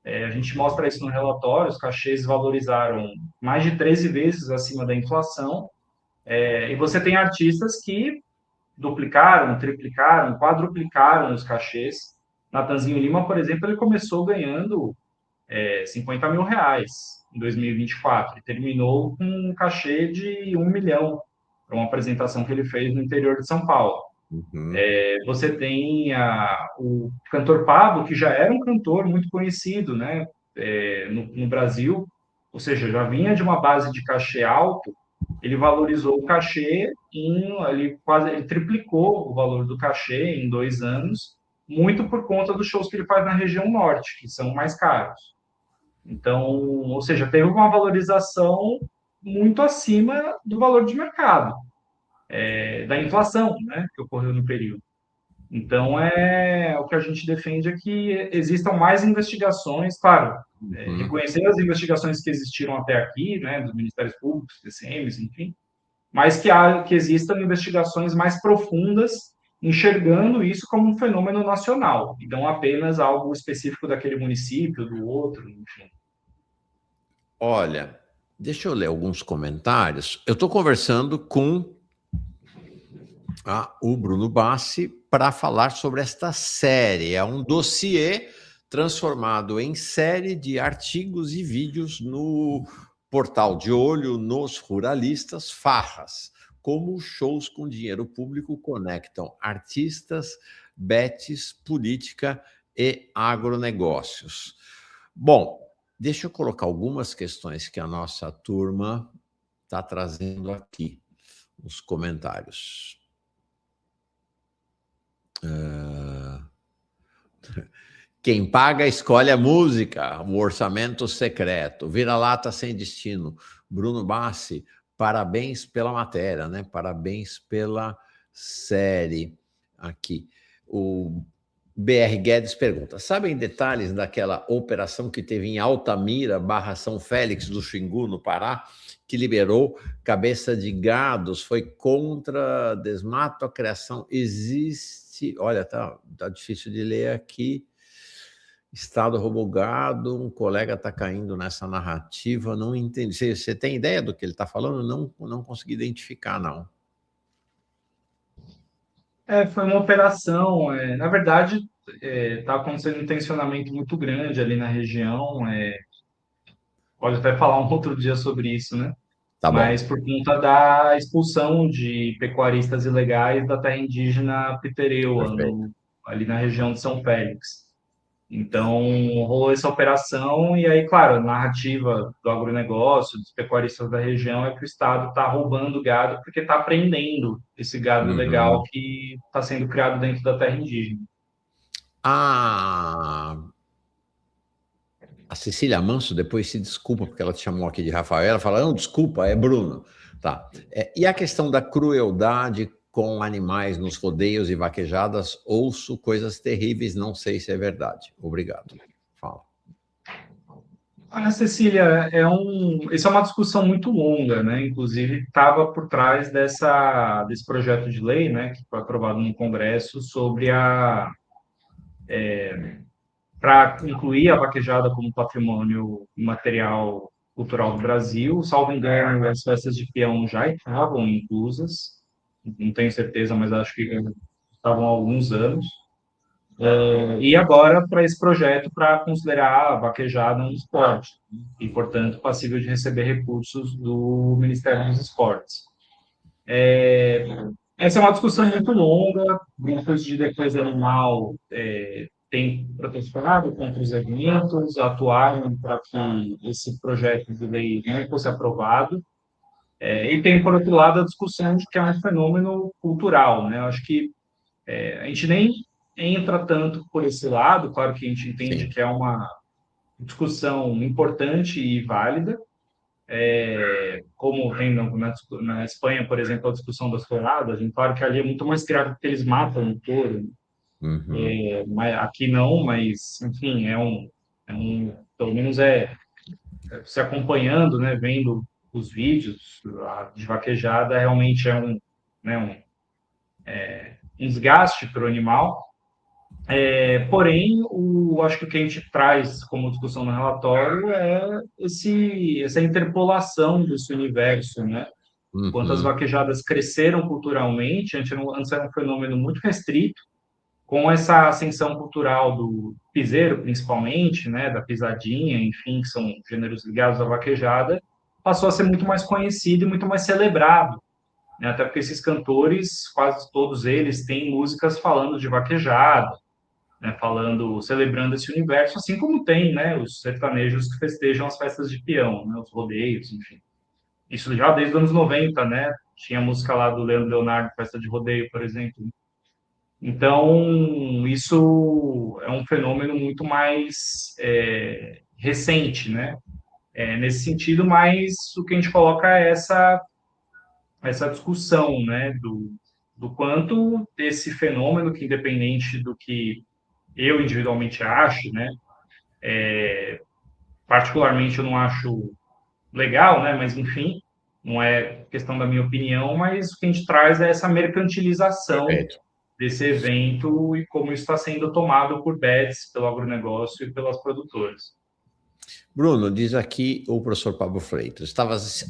A gente mostra isso no relatório, os cachês valorizaram mais de 13 vezes acima da inflação, e você tem artistas que duplicaram, triplicaram, quadruplicaram os cachês. Natanzinho Lima, por exemplo, ele começou ganhando 50 mil reais em 2024 e terminou com um cachê de 1 milhão para uma apresentação que ele fez no interior de São Paulo. Uhum. Você tem o cantor Pablo, que já era um cantor muito conhecido, né, no Brasil, ou seja, já vinha de uma base de cachê alto. Ele valorizou o cachê ele triplicou o valor do cachê em 2 anos, muito por conta dos shows que ele faz na região norte, que são mais caros. Então, ou seja, teve uma valorização muito acima do valor de mercado, da inflação, né, que ocorreu no período. Então, o que a gente defende é que existam mais investigações, claro, Uhum. reconhecer as investigações que existiram até aqui, né, dos Ministérios Públicos, TCMs, enfim, mas que existam investigações mais profundas, enxergando isso como um fenômeno nacional, e não apenas algo específico daquele município, do outro, enfim. Olha, deixa eu ler alguns comentários. Eu estou conversando com o Bruno Bassi para falar sobre esta série. É um dossiê transformado em série de artigos e vídeos no portal De Olho nos Ruralistas, Farras. Como shows com dinheiro público conectam artistas, bets, política e agronegócios. Bom, deixa eu colocar algumas questões que a nossa turma está trazendo aqui nos comentários. Quem paga escolhe a música, o orçamento secreto, vira-lata sem destino. Bruno Bassi, parabéns pela matéria, né? Parabéns pela série aqui. O BR Guedes pergunta: sabem detalhes daquela operação que teve em Altamira, São Félix do Xingu, no Pará, que liberou cabeça de gados, foi contra desmato, a criação existe... Olha, tá difícil de ler aqui. Estado roubou gado, um colega está caindo nessa narrativa, não entendi. Você tem ideia do que ele está falando? Não consegui identificar, não. Foi uma operação, na verdade, está acontecendo um tensionamento muito grande ali na região, pode até falar um outro dia sobre isso, né? Tá bom. Mas por conta da expulsão de pecuaristas ilegais da terra indígena Pitereua, Perfeito. ali na região de São Félix. Então, rolou essa operação e aí, claro, a narrativa do agronegócio, dos pecuaristas da região é que o Estado está roubando gado porque está apreendendo esse gado ilegal Uhum. que está sendo criado dentro da terra indígena. A Cecília Manso depois se desculpa, porque ela te chamou aqui de Rafael, ela fala, não, desculpa, é Bruno. Tá. E a questão da crueldade com animais nos rodeios e vaquejadas, ouço coisas terríveis, não sei se é verdade. Obrigado. Fala. Olha, Cecília, isso é uma discussão muito longa, né? Inclusive, estava por trás desse projeto de lei, né, que foi aprovado no Congresso sobre para incluir a vaquejada como patrimônio imaterial cultural do Brasil. Salvo engano, as festas de peão já estavam inclusas, não tenho certeza, mas acho que estavam há alguns anos. E agora para esse projeto para considerar a vaquejada um esporte e, portanto, passível de receber recursos do Ministério dos Esportes. Essa é uma discussão muito longa. Grupos de defesa animal têm protestado contra os eventos, atuaram para que esse projeto de lei não fosse aprovado. E tem, por outro lado, a discussão de que é um fenômeno cultural, né? Eu acho que a gente nem entra tanto por esse lado, claro que a gente entende Sim. que é uma discussão importante e válida, como tem na Espanha, por exemplo, a discussão das touradas, claro que ali é muito mais criado porque eles matam o touro, Uhum. mas aqui não, mas, enfim, pelo menos se acompanhando, né, vendo os vídeos, a de vaquejada realmente é um desgaste para o animal. Porém, acho que o que a gente traz como discussão no relatório é essa interpolação desse universo, né? Quanto as Uhum. vaquejadas cresceram culturalmente, antes era um fenômeno muito restrito, com essa ascensão cultural do piseiro, principalmente, né, da pisadinha, enfim, que são gêneros ligados à vaquejada, passou a ser muito mais conhecido e muito mais celebrado, né? Até porque esses cantores, quase todos eles, têm músicas falando de vaquejada, né, celebrando esse universo, assim como tem, né, os sertanejos que festejam as festas de peão, né, os rodeios, enfim. Isso já desde os anos 90, né? Tinha música lá do Leandro Leonardo, Festa de Rodeio, por exemplo. Então, isso é um fenômeno muito mais recente, né? Nesse sentido, mas o que a gente coloca é essa discussão, né? Do quanto esse fenômeno, que independente do que eu individualmente acho, né? Particularmente eu não acho legal, né? Mas enfim, não é questão da minha opinião, mas o que a gente traz é essa mercantilização Perfeito. desse evento e como isso está sendo tomado por bets, pelo agronegócio e pelas produtoras. Bruno, diz aqui o professor Pablo Freitas,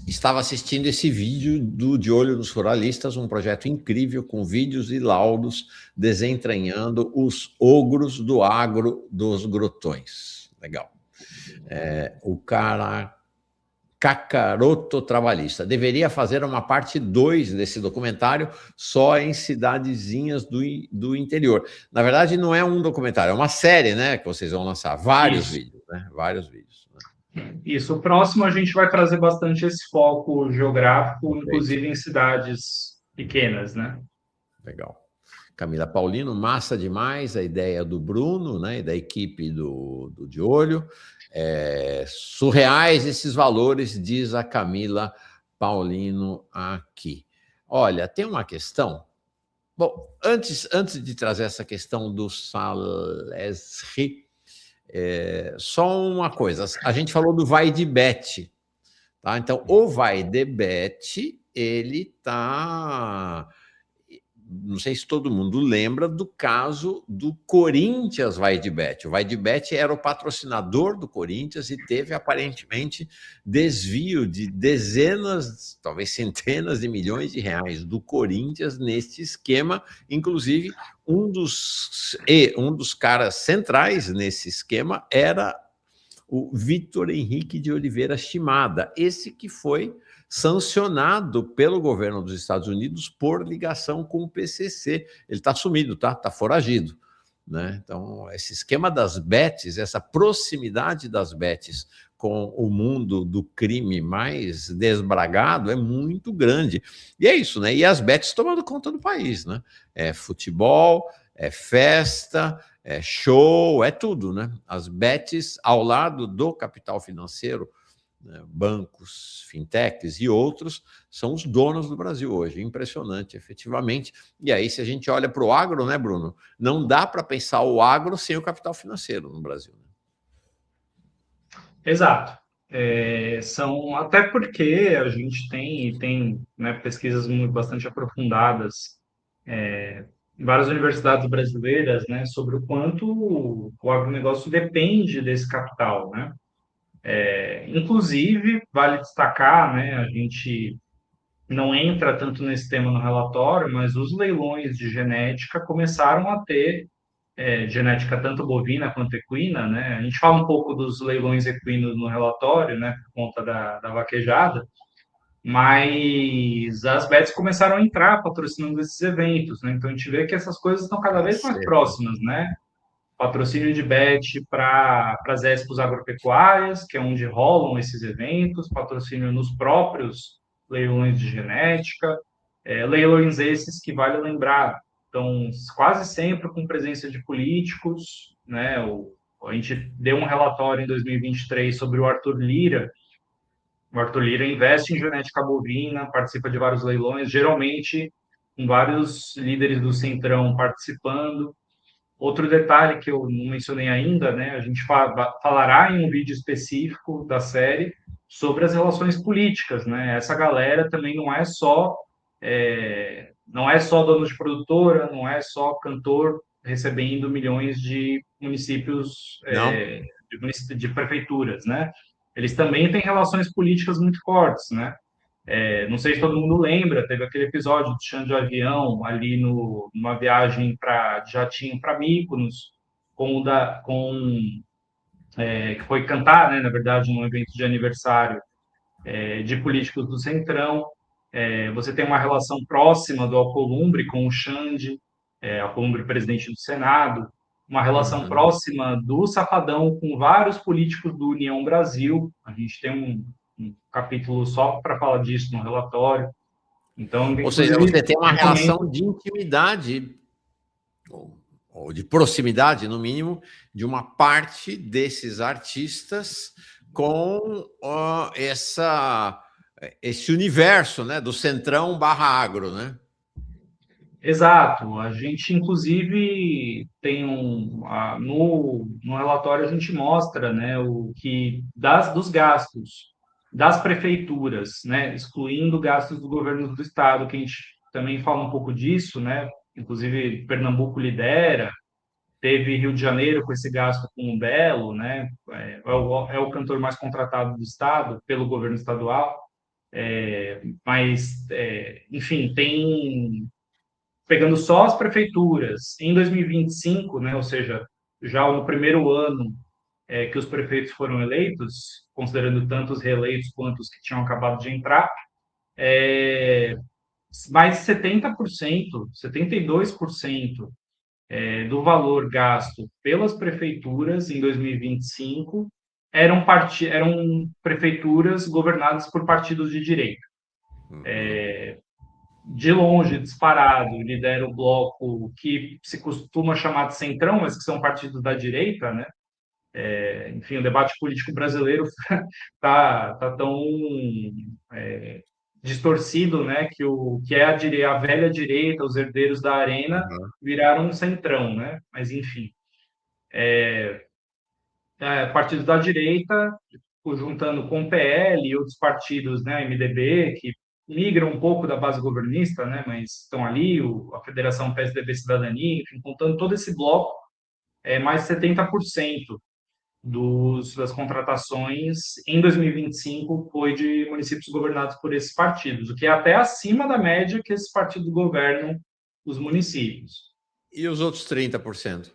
estava assistindo esse vídeo do De Olho nos Ruralistas, um projeto incrível com vídeos e laudos desentranhando os ogros do agro dos grotões. Legal. O cara Cacaroto Trabalhista. Deveria fazer uma parte 2 desse documentário só em cidadezinhas do interior. Na verdade, não é um documentário, é uma série, né? Que vocês vão lançar. Vários Isso. vídeos, né? Vários vídeos. Isso. O próximo a gente vai trazer bastante esse foco geográfico, Perfeito. inclusive em cidades pequenas, né? Legal. Camila Paulino, massa demais a ideia do Bruno, né, e da equipe do De Olho. Surreais esses valores, diz a Camila Paulino aqui. Olha, tem uma questão. Bom, antes de trazer essa questão do Salesri, só uma coisa. A gente falou do vai de bet, tá? Então, o vai de bet, ele está... Não sei se todo mundo lembra do caso do Corinthians Vai de Bet. O Vai de Bet era o patrocinador do Corinthians e teve aparentemente desvio de dezenas, talvez centenas de milhões de reais do Corinthians neste esquema. Inclusive, um dos caras centrais nesse esquema era o Vitor Henrique de Oliveira Shimada, esse que foi sancionado pelo governo dos Estados Unidos por ligação com o PCC. Ele está sumido, tá foragido, né? Então, esse esquema das bets, essa proximidade das bets com o mundo do crime mais desbragado é muito grande. E é isso, né? E as bets tomando conta do país, né? É futebol, é festa, é show, é tudo, né? As bets ao lado do capital financeiro, né, bancos, fintechs e outros, são os donos do Brasil hoje. Impressionante, efetivamente. E aí, se a gente olha para o agro, né, Bruno? Não dá para pensar o agro sem o capital financeiro no Brasil. Exato. Até porque a gente tem né, pesquisas bastante aprofundadas em várias universidades brasileiras, né, sobre o quanto o agronegócio depende desse capital, né? Inclusive, vale destacar, né, a gente não entra tanto nesse tema no relatório, mas os leilões de genética começaram a ter genética tanto bovina quanto equina, né? A gente fala um pouco dos leilões equinos no relatório, né, por conta da vaquejada, mas as bets começaram a entrar patrocinando esses eventos, né? Então a gente vê que essas coisas estão cada vez mais Caceta. próximas, né? Patrocínio de bet para as expos agropecuárias, que é onde rolam esses eventos, patrocínio nos próprios leilões de genética, leilões esses que vale lembrar, então quase sempre com presença de políticos, né? A gente deu um relatório em 2023 sobre o Arthur Lira. O Arthur Lira investe em genética bovina, participa de vários leilões, geralmente com vários líderes do Centrão participando. Outro detalhe que eu não mencionei ainda, né? A gente falará em um vídeo específico da série sobre as relações políticas, né? Essa galera também não é só dono de produtora, não é só cantor recebendo milhões de municípios, Não? de prefeituras, né? Eles também têm relações políticas muito fortes, né? Não sei se todo mundo lembra, teve aquele episódio do chão de avião ali numa viagem de jatinho para Mykonos, que foi cantar, né, na verdade, num evento de aniversário de políticos do Centrão. Você tem uma relação próxima do Alcolumbre com o Xande, Alcolumbre presidente do Senado, uma relação Uhum. próxima do Safadão com vários políticos do União Brasil. A gente tem um capítulo só para falar disso no relatório. Então, Ou seja, inclusive, você tem uma recomendo. relação de intimidade, ou de proximidade, no mínimo, de uma parte desses artistas com esse universo, né, do Centrão barra agro, né? Exato. A gente, inclusive, tem no relatório a gente mostra, né, o que dos gastos das prefeituras, né, excluindo gastos do governo do estado, que a gente também fala um pouco disso, né? Inclusive, Pernambuco lidera, teve Rio de Janeiro com esse gasto com o Belo, né? É o cantor mais contratado do estado pelo governo estadual. Enfim, pegando só as prefeituras, em 2025, né, ou seja, já no primeiro ano que os prefeitos foram eleitos, considerando tanto os reeleitos quanto os que tinham acabado de entrar, mais de 70%, 72% do valor gasto pelas prefeituras em 2025 eram prefeituras governadas por partidos de direita. Uhum. De longe, disparado, lidera o bloco que se costuma chamar de centrão, mas que são partidos da direita, né? Enfim, o debate político brasileiro tá tão distorcido, né? Que é a velha direita, os herdeiros da Arena, Uhum. viraram um centrão, né? Mas, enfim, partidos da direita, juntando com o PL e outros partidos, né, MDB, que migram um pouco da base governista, né, mas estão ali, a Federação PSDB Cidadania, enfim, contando todo esse bloco, mais de 70% das contratações em 2025 foi de municípios governados por esses partidos, o que é até acima da média que esses partidos governam os municípios. E os outros 30%?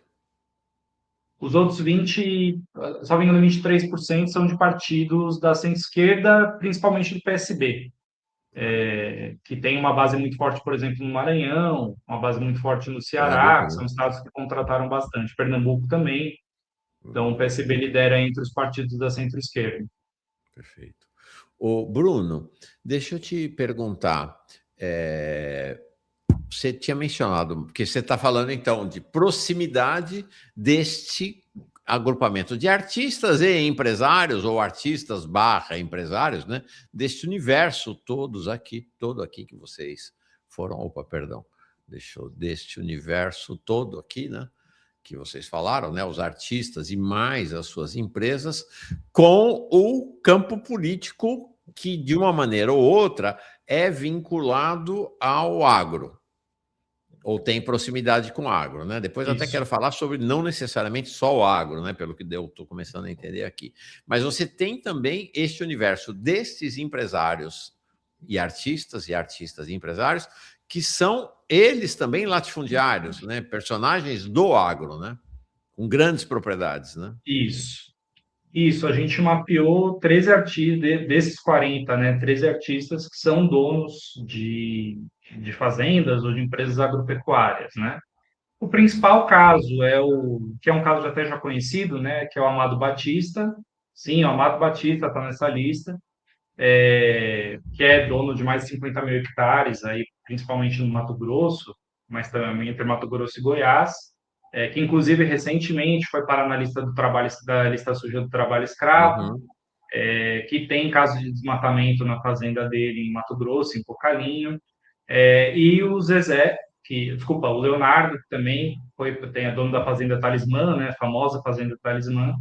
Os outros 20, só me engano, 23% são de partidos da centro-esquerda, principalmente do PSB, que tem uma base muito forte, por exemplo, no Maranhão, uma base muito forte no Ceará, Pernambuco, que né? são estados que contrataram bastante. Pernambuco também. Então, o PSB lidera entre os partidos da centro-esquerda. Perfeito. O Bruno, deixa eu te perguntar. Você tinha mencionado, porque você está falando então de proximidade deste agrupamento de artistas e empresários, ou artistas barra empresários, né? Deste universo todo aqui que vocês foram, deste universo todo aqui, né? Que vocês falaram, né? Os artistas e mais as suas empresas, com o campo político que, de uma maneira ou outra, é vinculado ao agro, ou tem proximidade com o agro, né? Depois até Isso. quero falar sobre não necessariamente só o agro, né? Pelo que eu estou começando a entender aqui. Mas você tem também este universo destes empresários e artistas e empresários, que são eles também latifundiários, né? Personagens do agro, né? Com grandes propriedades, né? Isso, a gente mapeou 13 artistas, desses 40, né, 13 artistas que são donos de fazendas ou de empresas agropecuárias, né? O principal caso que é um caso até já conhecido, né, que é o Amado Batista. Sim, o Amado Batista está nessa lista, que é dono de mais de 50 mil hectares, aí, principalmente no Mato Grosso, mas também entre Mato Grosso e Goiás, que inclusive recentemente foi para na lista do trabalho, da lista suja do trabalho escravo, Uhum. que tem casos de desmatamento na fazenda dele em Mato Grosso, em Cocalinho, e o Zezé, o Leonardo, que também tem a dono da fazenda Talismã, né, a famosa fazenda Talismã,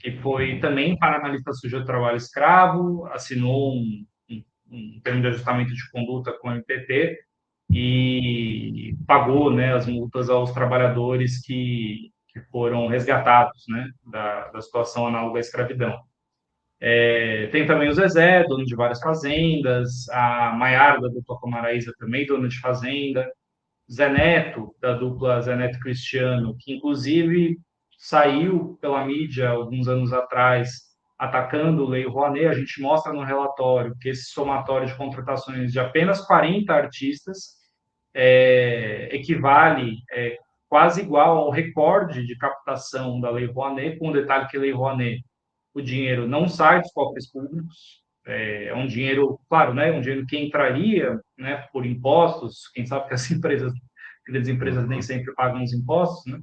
que foi também paramalista sujo do trabalho escravo, assinou um termo de ajustamento de conduta com o MPT e pagou, né, as multas aos trabalhadores que foram resgatados, né, da situação análoga à escravidão. Tem também o Zezé, dono de várias fazendas, a Maiara, da dupla Comaraíza, também dona de fazenda, Zé Neto, da dupla Zé Neto Cristiano, que inclusive saiu pela mídia alguns anos atrás atacando Lei Rouanet. A gente mostra no relatório que esse somatório de contratações de apenas 40 artistas equivale quase igual ao recorde de captação da Lei Rouanet, com o detalhe que a Lei Rouanet, o dinheiro não sai dos cofres públicos, é um dinheiro, claro, né, um dinheiro que entraria, né, por impostos, quem sabe que as grandes empresas nem sempre pagam os impostos, né,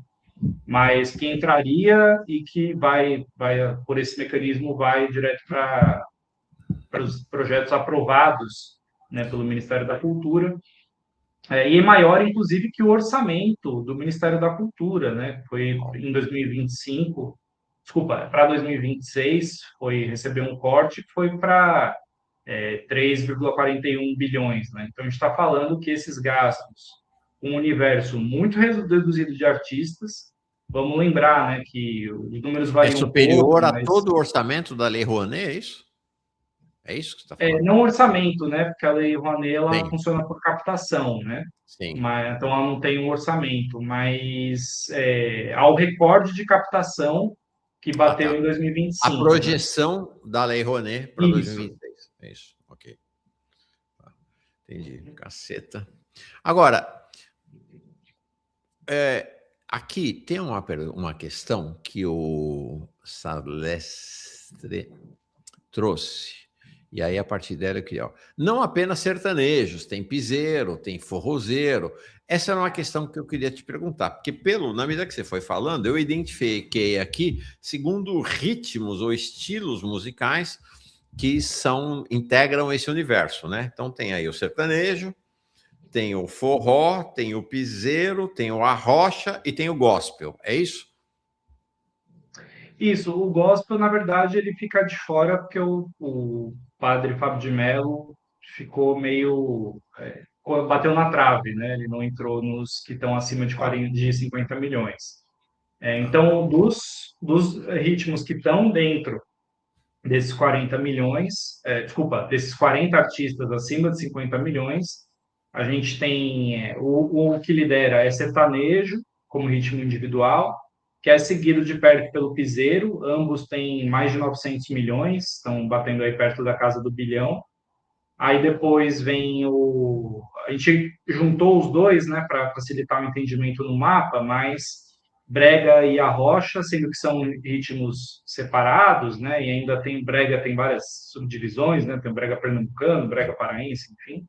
mas que entraria e que vai por esse mecanismo, vai direto para os projetos aprovados, né, pelo Ministério da Cultura, e é maior, inclusive, que o orçamento do Ministério da Cultura, né, foi em 2025, desculpa, para 2026, recebeu um corte que foi para 3,41 bilhões. Né? Então, a gente está falando que esses gastos, um universo muito reduzido de artistas, vamos lembrar, né, que os números variam superior pouco, a mas todo o orçamento da Lei Rouanet, é isso? É isso que você está falando? não orçamento, né, porque a Lei Rouanet ela Sim. funciona por captação, né? Sim. Então, ela não tem um orçamento, mas ao recorde de captação que bateu Tá. em 2025. A projeção da Lei Rouanet para 2026. É isso, ok. Entendi. Caceta. Agora, aqui tem uma questão que o Salestre trouxe. E aí, a partir dela, eu queria... Não apenas sertanejos, tem piseiro, tem forrozeiro. Essa era uma questão que eu queria te perguntar, porque na medida que você foi falando, eu identifiquei aqui, segundo ritmos ou estilos musicais que integram esse universo, né? Então, tem aí o sertanejo, tem o forró, tem o piseiro, tem o arrocha e tem o gospel. É isso? Isso, o gospel, na verdade, ele fica de fora porque o padre Fábio de Mello ficou meio... bateu na trave, né? Ele não entrou nos que estão acima de 50 milhões. Então, dos ritmos que estão dentro desses 40 milhões, desses 40 artistas acima de 50 milhões, a gente tem o que lidera é sertanejo, como ritmo individual, que é seguido de perto pelo piseiro, ambos têm mais de 900 milhões, estão batendo aí perto da casa do bilhão. Aí depois vem a gente juntou os dois, né, para facilitar o entendimento no mapa, mas brega e arrocha, sendo que são ritmos separados, né, e ainda tem brega, tem várias subdivisões, né, tem o brega pernambucano, brega paraense, enfim.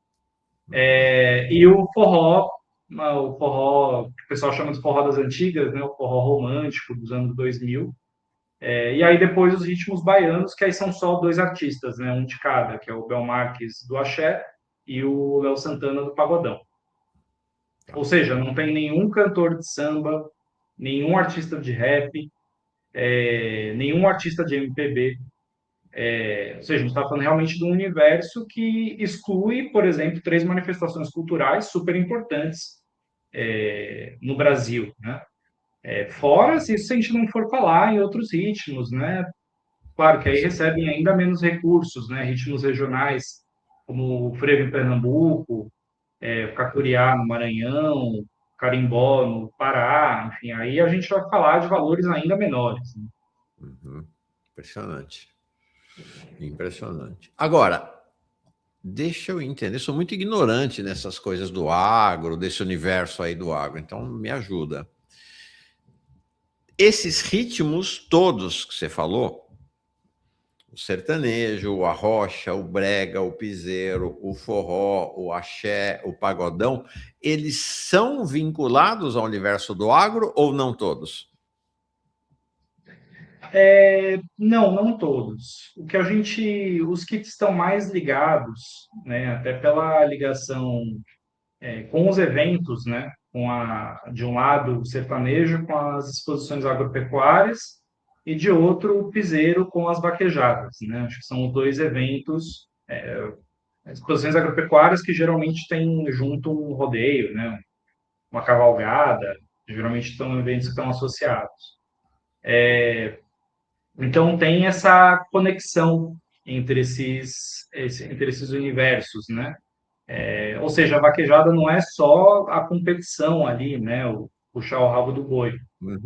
E o forró, que o pessoal chama de forró das antigas, né, o forró romântico dos anos 2000. E aí depois os ritmos baianos, que aí são só dois artistas, né, um de cada, que é o Bel Marques do axé e o Léo Santana do pagodão. Ou seja, não tem nenhum cantor de samba, nenhum artista de rap, nenhum artista de MPB. Ou seja, a gente está falando realmente de um universo que exclui, por exemplo, 3 manifestações culturais super importantes no Brasil, né? Fora se a gente não for falar em outros ritmos, né? Claro que aí recebem ainda menos recursos, né? Ritmos regionais como o frevo em Pernambuco, o cacuriá no Maranhão, carimbó no Pará, enfim, aí a gente vai falar de valores ainda menores, né? Uhum. Impressionante. Impressionante. Agora, deixa eu entender, eu sou muito ignorante nessas coisas do agro, desse universo aí do agro, então me ajuda. Esses ritmos todos que você falou, o sertanejo, o arrocha, o brega, o piseiro, o forró, o axé, o pagodão, eles são vinculados ao universo do agro ou não todos? Não, não todos. Os que estão mais ligados, né, até pela ligação com os eventos, né, de um lado o sertanejo com as exposições agropecuárias e de outro o piseiro com as vaquejadas, né? Acho que são os dois eventos, exposições agropecuárias que geralmente têm junto um rodeio, né, uma cavalgada, geralmente são eventos que estão associados. Então tem essa conexão entre esses universos, né? Ou seja, a vaquejada não é só a competição ali, né? O puxar o rabo do boi. Uhum,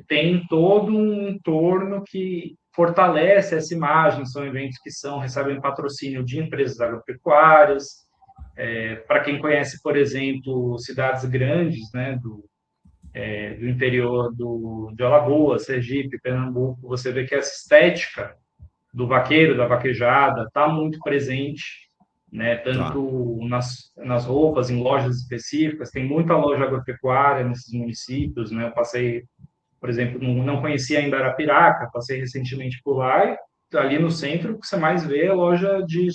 Tem todo um entorno que fortalece essa imagem, são eventos que recebem patrocínio de empresas agropecuárias. Para quem conhece, por exemplo, cidades grandes, né, do interior de Alagoas, Sergipe, Pernambuco, você vê que essa estética do vaqueiro, da vaquejada, está muito presente, né? tá. Tanto nas roupas, em lojas específicas, tem muita loja agropecuária nesses municípios, né? Eu passei, por exemplo, não conhecia ainda Arapiraca, passei recentemente por lá, e ali no centro o que você mais vê é loja de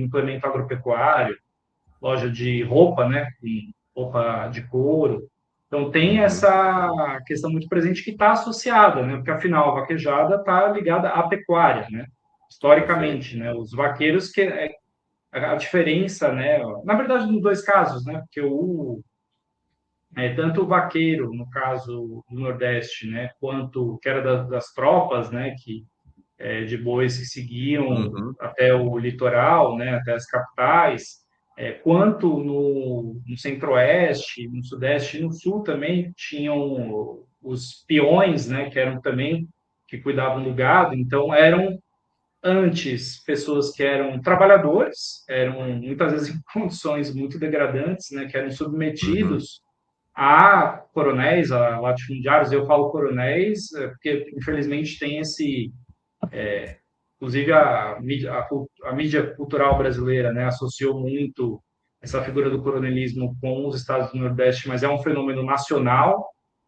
implemento agropecuário, loja de roupa, né? Roupa de couro. Então tem Uhum, essa questão muito presente que está associada, né? Porque afinal a vaquejada está ligada à pecuária, né? perfeito. Historicamente, né? Os vaqueiros que a diferença, né? Na verdade, nos dois casos, né? Porque tanto o vaqueiro, no caso do Nordeste, né? Quanto que era das tropas, né? De bois que seguiam Uhum, até o litoral, né, até as capitais, quanto no Centro-Oeste, no Sudeste e no Sul também tinham os peões, né, que eram também que cuidavam do gado, então eram antes pessoas que eram trabalhadores, eram muitas vezes em condições muito degradantes, né, que eram uhum, submetidos a coronéis, a latifundiários. Eu falo coronéis porque infelizmente tem esse inclusive a mídia cultural brasileira, né, associou muito essa figura do coronelismo com os estados do Nordeste, mas é um fenômeno nacional.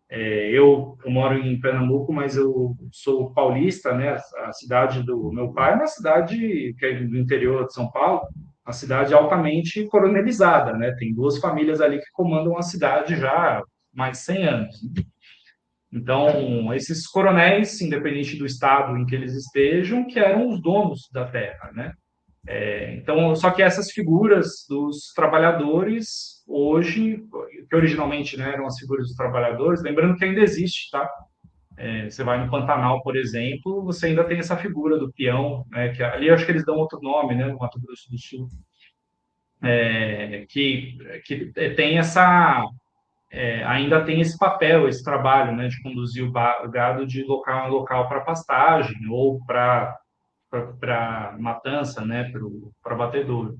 Eu moro em Pernambuco, mas eu sou paulista, né? A cidade do meu pai é uma cidade que é do interior de São Paulo, uma cidade altamente coronelizada, né? Tem duas famílias ali que comandam a cidade já há mais de 100 anos. Então, esses coronéis, independente do estado em que eles estejam, que eram os donos da terra, né? Então, só que essas figuras dos trabalhadores, hoje, que originalmente, né, eram as figuras dos trabalhadores, lembrando que ainda existe, tá? Você vai no Pantanal, por exemplo, você ainda tem essa figura do peão, né, que ali eu acho que eles dão outro nome, né, no Mato Grosso do Sul, que tem ainda tem esse papel, esse trabalho, né, de conduzir o gado de local a local para pastagem ou para matança, né, para batedouro.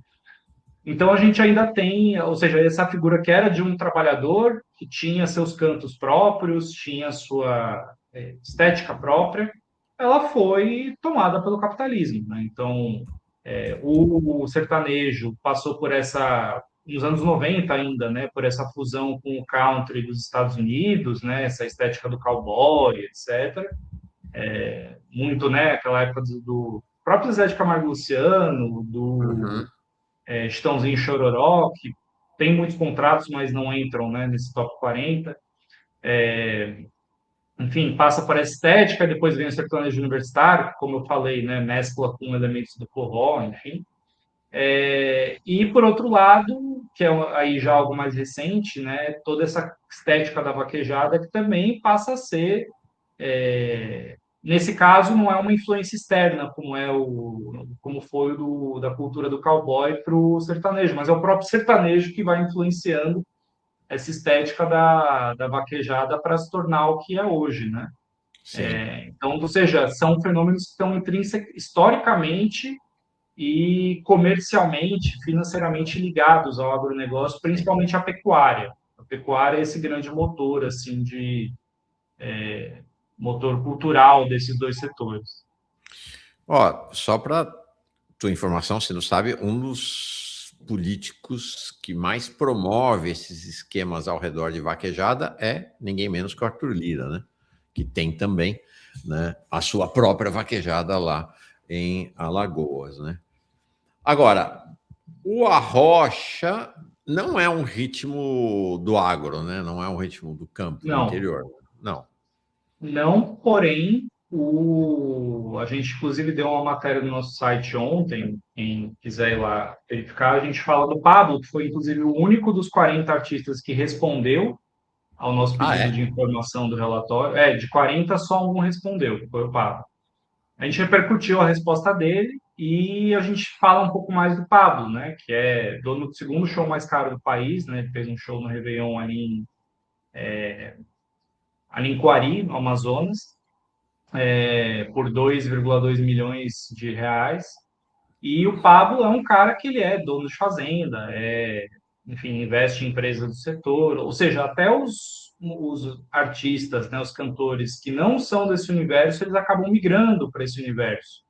Então a gente ainda tem, ou seja, essa figura que era de um trabalhador que tinha seus cantos próprios, tinha sua estética própria, ela foi tomada pelo capitalismo, né? Então o sertanejo passou por nos anos 90 ainda, né, por essa fusão com o country dos Estados Unidos, né, essa estética do cowboy, etc. Muito, né, aquela época do próprio Zé de Camargo e Luciano, do uhum, Chitãozinho e Chororó, que tem muitos contratos, mas não entram, né, nesse top 40. Enfim, passa por essa estética, depois vem o sertanejo universitário, que, como eu falei, né, mescla com elementos do forró, enfim. E, por outro lado, que é aí já algo mais recente, né, toda essa estética da vaquejada que também passa a ser Nesse caso, não é uma influência externa, como foi da cultura do cowboy para o sertanejo, mas é o próprio sertanejo que vai influenciando essa estética da vaquejada para se tornar o que é hoje, né? Sim. Então, ou seja, são fenômenos que estão intrínsecos historicamente e comercialmente, financeiramente ligados ao agronegócio, Sim. principalmente à pecuária. A pecuária é esse grande motor, assim, motor cultural desses dois setores. Ó, só para tua informação, você não sabe, um dos políticos que mais promove esses esquemas ao redor de vaquejada é ninguém menos que o Arthur Lira, né? Que tem também, né, a sua própria vaquejada lá em Alagoas, né? Agora, o arrocha não é um ritmo do agro, né? Não é um ritmo do campo, do Não, interior. Não. não, porém, a gente inclusive deu uma matéria no nosso site ontem, quem quiser ir lá verificar, a gente fala do Pablo, que foi inclusive o único dos 40 artistas que respondeu ao nosso Ah, pedido é? de informação do relatório. De 40, só um respondeu, que foi o Pablo. A gente repercutiu a resposta dele e a gente fala um pouco mais do Pablo, né? Que é dono do segundo show mais caro do país, né? Ele fez um show no Réveillon ali em Coari, no Amazonas, por 2,2 milhões de reais. E o Pablo é um cara que ele é dono de fazenda, enfim, investe em empresas do setor, ou seja, até os artistas, né, os cantores que não são desse universo, eles acabam migrando para esse universo.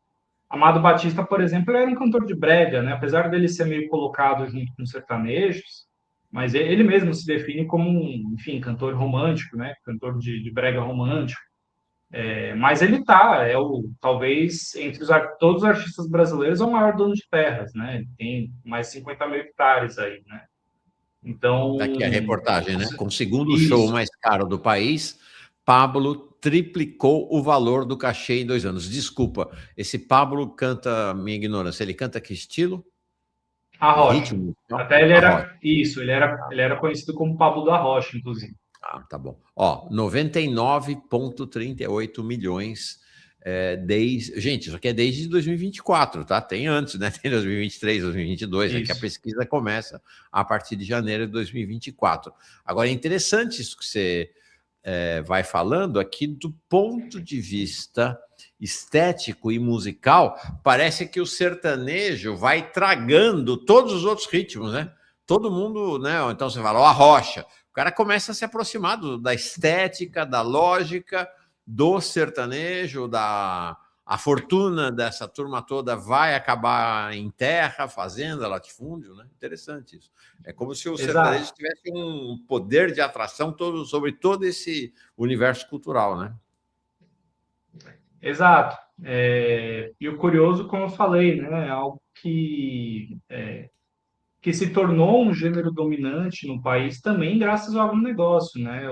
Amado Batista, por exemplo, ele era um cantor de brega, né? Apesar dele ser meio colocado junto com sertanejos, mas ele mesmo se define como um, enfim, cantor romântico, né? Cantor de brega romântico. Mas ele talvez, entre todos os artistas brasileiros, é o maior dono de terras, né? Ele tem mais de 50 mil hectares aí, né? Então, Tá aqui a reportagem, né? Com o segundo show isso. mais caro do país, Pablo triplicou o valor do cachê em 2 anos. Desculpa, esse Pablo canta, minha ignorância, ele canta que estilo? A Que Rocha. ritmo? Não? Até ele A rocha. era isso, ele era conhecido como Pablo da Rocha, inclusive. Ah, tá bom. Ó, 99,38 milhões desde. Gente, isso aqui é desde 2024, tá? Tem antes, né? Tem 2023, 2022, é que a Isso. pesquisa começa a partir de janeiro de 2024. Agora, é interessante isso que você vai falando aqui do ponto de vista estético e musical, parece que o sertanejo vai tragando todos os outros ritmos, né? Todo mundo, né? Então você fala, ó, a rocha. O cara começa a se aproximar da estética, da lógica, do sertanejo, a fortuna dessa turma toda vai acabar em terra, fazenda, latifúndio, né? Interessante isso. É como se o sertanejo Exato. tivesse um poder de atração sobre todo esse universo cultural, né? Exato. E o curioso, como eu falei, né, é algo que se tornou um gênero dominante no país também graças ao agronegócio, né?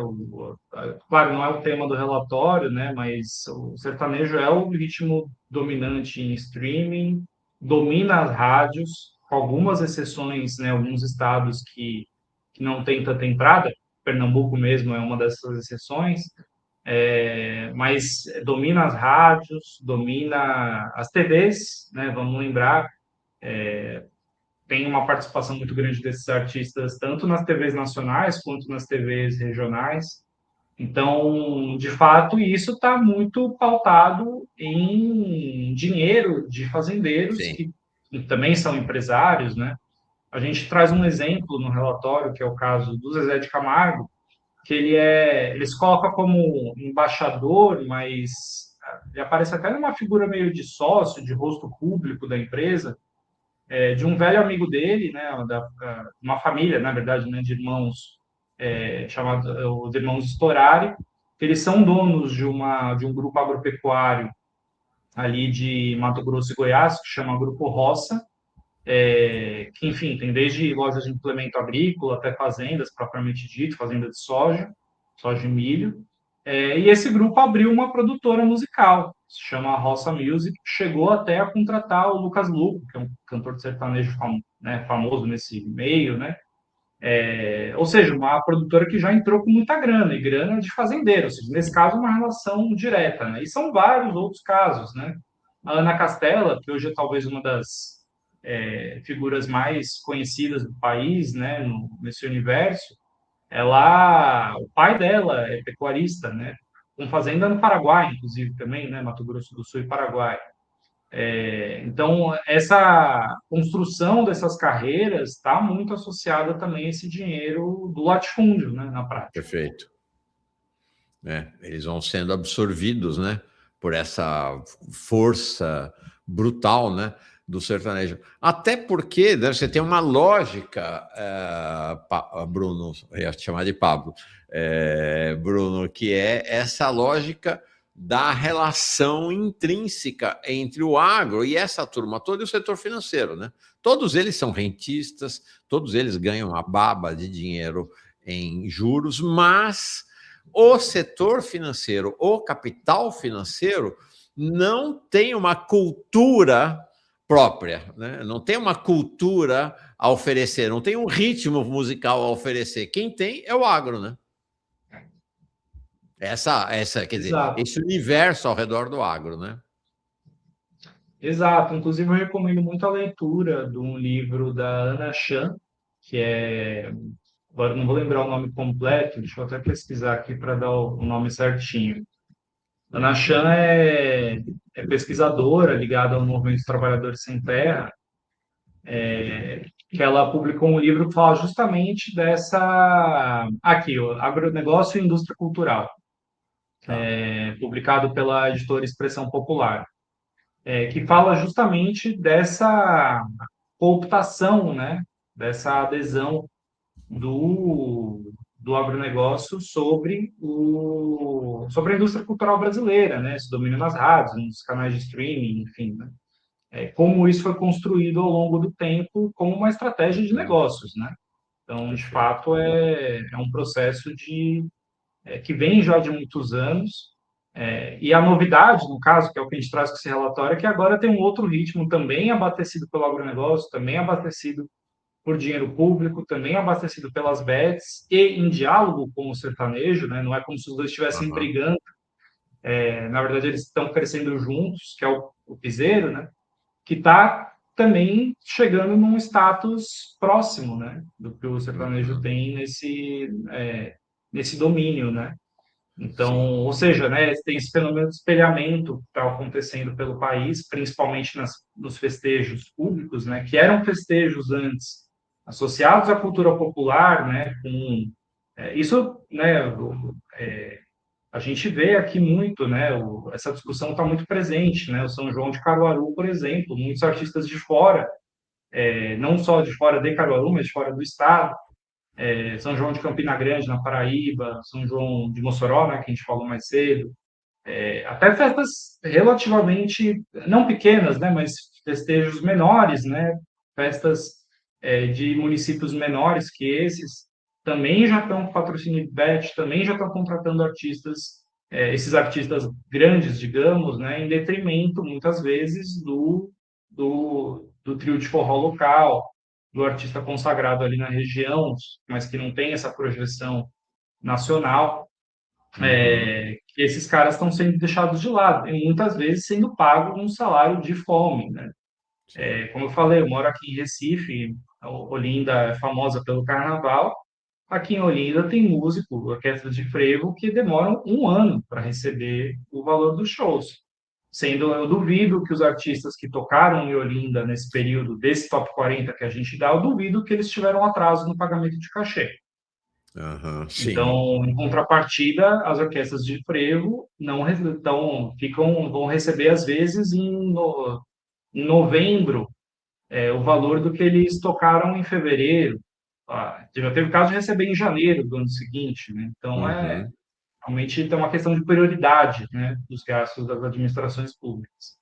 Claro, não é o tema do relatório, né, mas o sertanejo é o ritmo dominante em streaming, domina as rádios, com algumas exceções, né, alguns estados que não tem tanta entrada, Pernambuco mesmo é uma dessas exceções, mas domina as rádios, domina as TVs, né? Vamos lembrar, tem uma participação muito grande desses artistas, tanto nas TVs nacionais quanto nas TVs regionais. Então, de fato, isso está muito pautado em dinheiro de fazendeiros Sim. que também são empresários, né? A gente traz um exemplo no relatório, que é o caso do Zezé de Camargo, que ele se coloca como embaixador, mas ele aparece até numa figura meio de sócio, de rosto público da empresa, de um velho amigo dele, né, uma família, na verdade, né, de irmãos, chamados os irmãos Storari, que eles são donos de um grupo agropecuário ali de Mato Grosso e Goiás, que chama Grupo Roça, que, enfim, tem desde lojas de implemento agrícola até fazendas, propriamente dito, fazenda de soja e milho. E esse grupo abriu uma produtora musical, se chama Roça Music, chegou até a contratar o Lucas Luco, que é um cantor de sertanejo famoso nesse meio, né? Ou seja, uma produtora que já entrou com muita grana, e grana de fazendeiro, ou seja, nesse caso, uma relação direta, né? E são vários outros casos, né? A Ana Castela, que hoje é talvez uma das figuras mais conhecidas do país, né, nesse universo, o pai dela é pecuarista, né? Com fazenda no Paraguai, inclusive, também, né? Mato Grosso do Sul e Paraguai. Então, essa construção dessas carreiras está muito associada também a esse dinheiro do latifúndio, né, na prática. Perfeito. Eles vão sendo absorvidos, né, por essa força brutal, né, do sertanejo. Até porque você tem uma lógica, Bruno, eu ia te chamar de Pablo, Bruno, que é essa lógica da relação intrínseca entre o agro e essa turma toda e o setor financeiro, né? Todos eles são rentistas, todos eles ganham a baba de dinheiro em juros, mas o setor financeiro, o capital financeiro, não tem uma cultura própria, né? Não tem uma cultura a oferecer, não tem um ritmo musical a oferecer. Quem tem é o agro, né? Quer dizer, Exato. esse universo ao redor do agro, né? Exato. Inclusive, eu recomendo muito a leitura de um livro da Ana Chan, que agora não vou lembrar o nome completo, deixa eu até pesquisar aqui para dar o nome certinho. Ana Chan é pesquisadora ligada ao Movimento dos Trabalhadores Sem Terra, que ela publicou um livro que fala justamente aqui, o Agronegócio e Indústria Cultural, Tá. publicado pela editora Expressão Popular, que fala justamente dessa cooptação, né, dessa adesão do agronegócio sobre a indústria cultural brasileira, né, esse domínio nas rádios, nos canais de streaming, enfim, né? Como isso foi construído ao longo do tempo como uma estratégia de negócios, né? Então, de Perfeito. fato, é um processo que vem já de muitos anos, e a novidade, no caso, que é o que a gente traz com esse relatório, é que agora tem um outro ritmo também abastecido pelo agronegócio, também abastecido por dinheiro público, também abastecido pelas bets e em diálogo com o sertanejo, né? Não é como se os dois estivessem Uhum. brigando, na verdade eles estão crescendo juntos, que é o piseiro, né? Que está também chegando num status próximo, né? Do que o sertanejo Uhum. tem nesse domínio, né? Então, Sim. ou seja, né, tem esse fenômeno de espelhamento que está acontecendo pelo país, principalmente nos festejos públicos, né, que eram festejos antes associados à cultura popular, né, isso, né, a gente vê aqui muito, né, essa discussão está muito presente, né, o São João de Caruaru, por exemplo, muitos artistas de fora, não só de fora de Caruaru, mas de fora do estado, São João de Campina Grande, na Paraíba, São João de Mossoró, né, que a gente falou mais cedo, até festas relativamente, não pequenas, né, mas festejos menores, né, festas de municípios menores que esses, também já estão com patrocínio de bet, também já estão contratando artistas, esses artistas grandes, digamos, né, em detrimento, muitas vezes, do trio de forró local, do artista consagrado ali na região, mas que não tem essa projeção nacional, Uhum. que esses caras estão sendo deixados de lado, e muitas vezes sendo pagos um salário de fome, né? Sim. Como eu falei, eu moro aqui em Recife, Olinda é famosa pelo carnaval, aqui em Olinda tem músico, orquestra de frevo, que demoram um ano para receber o valor dos shows. Sendo, eu duvido que os artistas que tocaram em Olinda nesse período, desse top 40 que a gente dá, eu duvido que eles tiveram atraso no pagamento de cachê. Uhum. Sim. Então, em contrapartida, as orquestras de frevo não vão receber às vezes em novembro o valor do que eles tocaram em fevereiro. Já teve caso de receber em janeiro do ano seguinte, né? Então, Uhum. realmente tem uma questão de prioridade, né, dos gastos das administrações públicas.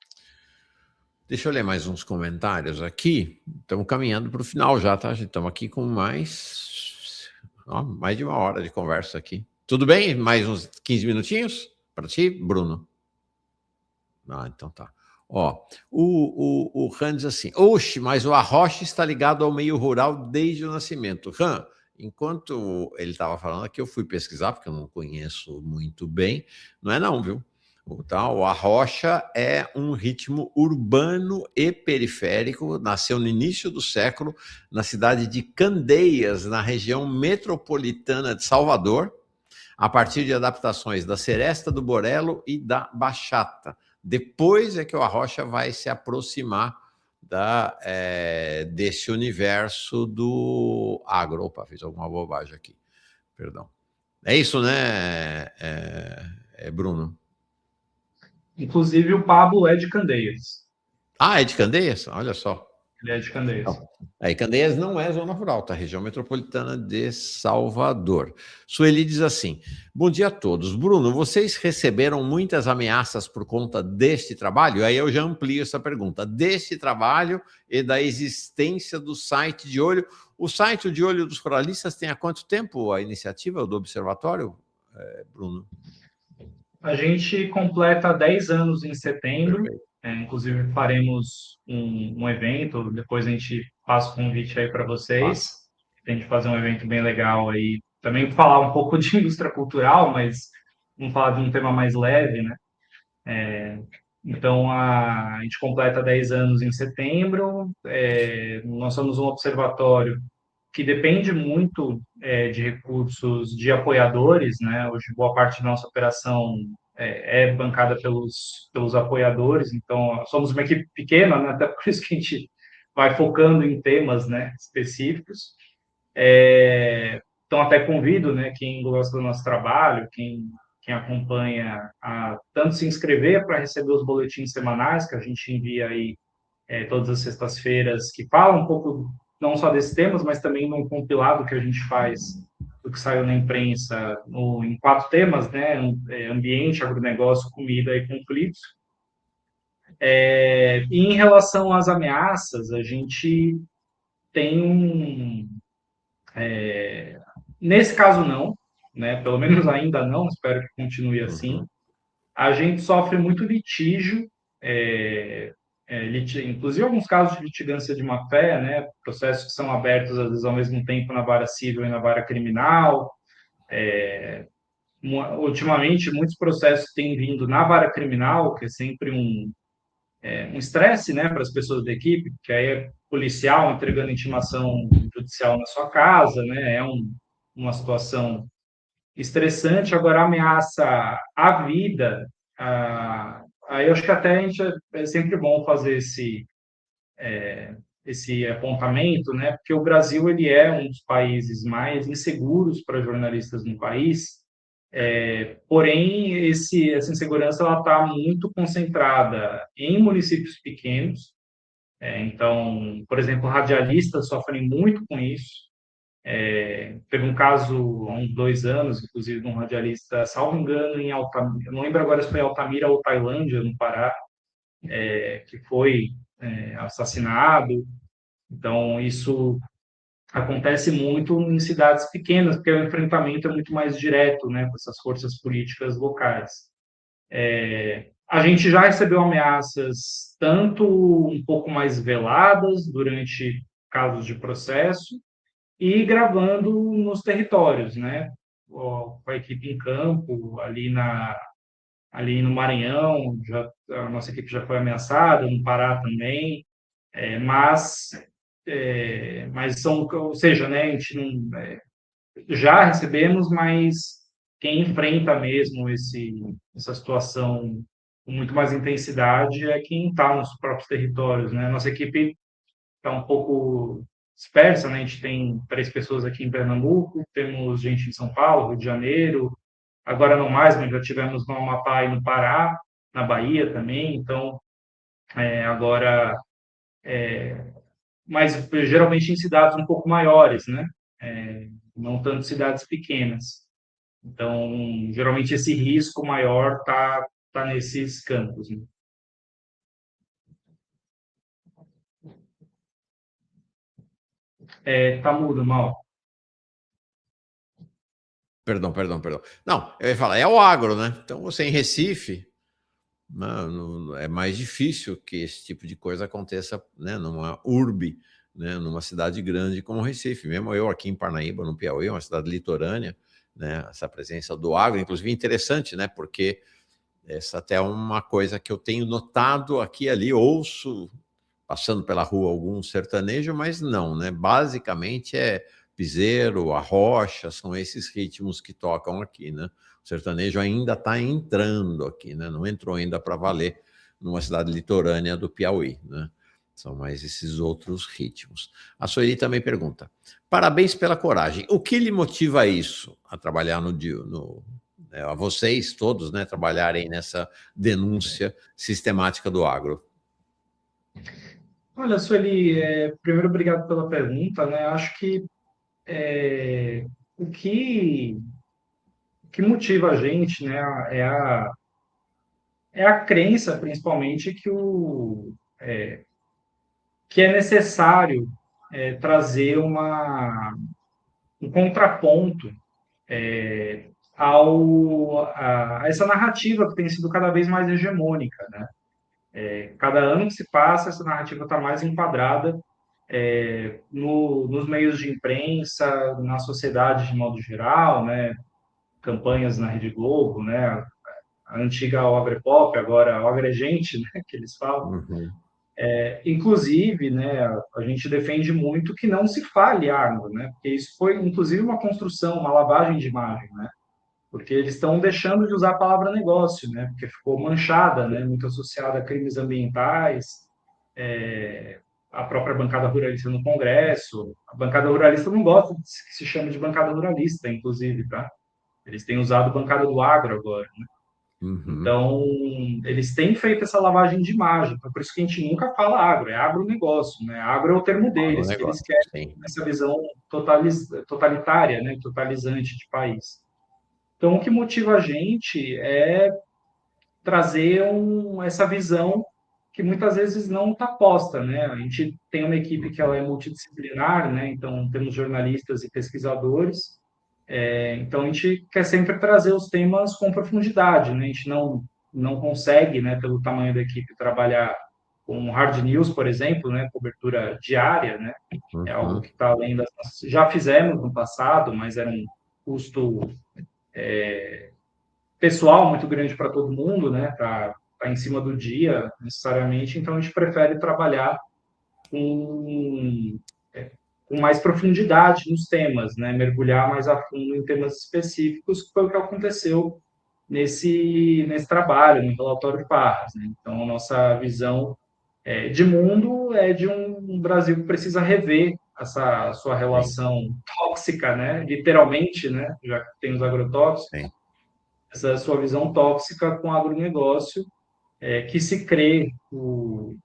Deixa eu ler mais uns comentários aqui. Estamos caminhando para o final já, tá? Estamos aqui com mais de uma hora de conversa aqui. Tudo bem? Mais uns 15 minutinhos para ti, Bruno? Então tá. Ó, o Han diz assim: oxe, mas o Arrocha está ligado ao meio rural desde o nascimento. Han, enquanto ele estava falando aqui, eu fui pesquisar, porque eu não conheço muito bem. Não é não, viu? O arrocha é um ritmo urbano e periférico, nasceu no início do século, na cidade de Candeias, na região metropolitana de Salvador, a partir de adaptações da seresta, do borelo e da bachata. Depois é que o arrocha vai se aproximar desse universo do agro. Opa, fiz alguma bobagem aqui, perdão. É isso, né, Bruno? Inclusive, o Pablo é de Candeias. Ah, é de Candeias? Olha só. Ele é de Candeias. Aí, Candeias não é zona rural, tá? Região metropolitana de Salvador. Sueli diz assim: bom dia a todos. Bruno, vocês receberam muitas ameaças por conta deste trabalho? Aí eu já amplio essa pergunta. Deste trabalho e da existência do site de olho. O site de olho dos ruralistas tem há quanto tempo a iniciativa do Observatório, Bruno? A gente completa 10 anos em setembro. Perfeito. Inclusive, faremos um evento. Depois a gente passa o convite aí para vocês. A gente fazer um evento bem legal aí. Também falar um pouco de indústria cultural, mas vamos falar de um tema mais leve, né? Então, a gente completa 10 anos em setembro. Nós somos um observatório que depende muito de recursos de apoiadores, né? Hoje, boa parte da nossa operação é bancada pelos apoiadores, então somos uma equipe pequena, né? Até por isso que a gente vai focando em temas, né, específicos. Então, até convido, né, quem gosta do nosso trabalho, quem acompanha, a tanto se inscrever para receber os boletins semanais que a gente envia aí todas as sextas-feiras, que falam um pouco não só desses temas, mas também num compilado que a gente faz do que saiu na imprensa em 4 temas, né? Ambiente, agronegócio, comida e conflitos. E em relação às ameaças, a gente tem nesse caso não, né? Pelo menos ainda não, espero que continue assim. A gente sofre muito litígio, inclusive alguns casos de litigância de má-fé, né? Processos que são abertos, às vezes, ao mesmo tempo na vara civil e na vara criminal. Ultimamente, muitos processos têm vindo na vara criminal, que é sempre um estresse, né, para as pessoas da equipe, que aí é policial entregando intimação judicial na sua casa, né? Uma situação estressante. Agora, ameaça à vida, aí eu acho que até é sempre bom fazer esse apontamento, né? Porque o Brasil ele é um dos países mais inseguros para jornalistas no país. Porém, essa insegurança ela está muito concentrada em municípios pequenos. Então, por exemplo, radialistas sofrem muito com isso. Teve um caso há uns 2 anos, inclusive, de um radialista, salvo engano, em Altamira, não lembro agora se foi Altamira ou Tailândia, no Pará, que foi assassinado. Então, isso acontece muito em cidades pequenas, porque o enfrentamento é muito mais direto, né, com essas forças políticas locais. A gente já recebeu ameaças tanto um pouco mais veladas durante casos de processo, e gravando nos territórios, né? Com a equipe em campo, ali no Maranhão, a nossa equipe já foi ameaçada, no Pará também, mas ou seja, né? A gente não, já recebemos, mas quem enfrenta mesmo essa situação com muito mais intensidade é quem está nos próprios territórios, né? Nossa equipe está um pouco dispersa, né? A gente tem 3 pessoas aqui em Pernambuco, temos gente em São Paulo, Rio de Janeiro, agora não mais, mas já tivemos no Amapá e no Pará, na Bahia também, então, agora, mas geralmente em cidades um pouco maiores, né? Não tanto cidades pequenas. Então, geralmente esse risco maior tá nesses campos, né? Tá mudo, Mal. Perdão. Não, eu ia falar, é o agro, né? Então, você em Recife, é mais difícil que esse tipo de coisa aconteça, né, numa urbe, né, numa cidade grande como Recife. Mesmo eu aqui em Parnaíba, no Piauí, uma cidade litorânea, né, essa presença do agro, inclusive interessante, né, porque essa até é uma coisa que eu tenho notado aqui e ali, ouço passando pela rua algum sertanejo, mas não, né? Basicamente é piseiro, arrocha, são esses ritmos que tocam aqui, né? O sertanejo ainda está entrando aqui, né? Não entrou ainda para valer numa cidade litorânea do Piauí, né? São mais esses outros ritmos. A Sueli também pergunta: parabéns pela coragem. O que lhe motiva isso a trabalhar a vocês todos, né, trabalharem nessa denúncia sistemática do agro? Olha, Sueli, primeiro, obrigado pela pergunta, né? Acho que o que motiva a gente, né, é a crença, principalmente, que é necessário trazer um contraponto a essa narrativa que tem sido cada vez mais hegemônica, né? Cada ano que se passa, essa narrativa está mais enquadrada nos meios de imprensa, na sociedade de modo geral, né? Campanhas na Rede Globo, né? A antiga Ogre Pop, agora a Ogre Gente, né? Que eles falam. Uhum. Inclusive, né? A gente defende muito que não se fale agro, né? Porque isso foi, inclusive, uma construção, uma lavagem de imagem, né? Porque eles estão deixando de usar a palavra negócio, né? Porque ficou manchada, né? Muito associada a crimes ambientais, a própria bancada ruralista no Congresso. A bancada ruralista não gosta que se chame de bancada ruralista, inclusive, tá? Eles têm usado bancada do agro agora, né? Uhum. Então, eles têm feito essa lavagem de imagem. Então, por isso que a gente nunca fala agro, é agronegócio, né? Agro é o termo Fala um deles, que eles negócio, querem sim. essa visão totalitária, né? Totalizante de país. Então, o que motiva a gente é trazer essa visão que muitas vezes não está posta, né? A gente tem uma equipe que ela é multidisciplinar, né? Então, temos jornalistas e pesquisadores. Então, a gente quer sempre trazer os temas com profundidade, né? A gente não consegue, né, pelo tamanho da equipe, trabalhar com hard news, por exemplo, né? Cobertura diária, né? É algo Uhum. que está além das nossas... Já fizemos no passado, mas era um custo pessoal muito grande para todo mundo, né? Tá em cima do dia, necessariamente. Então, a gente prefere trabalhar com, com mais profundidade nos temas, né? Mergulhar mais a fundo em temas específicos, que foi o que aconteceu nesse trabalho, no relatório Parras, né? Então, a nossa visão de mundo é de um Brasil que precisa rever essa sua Sim, relação tóxica, né? Literalmente, né? Já que tem os agrotóxicos, sim. essa sua visão tóxica com o agronegócio, que se crê o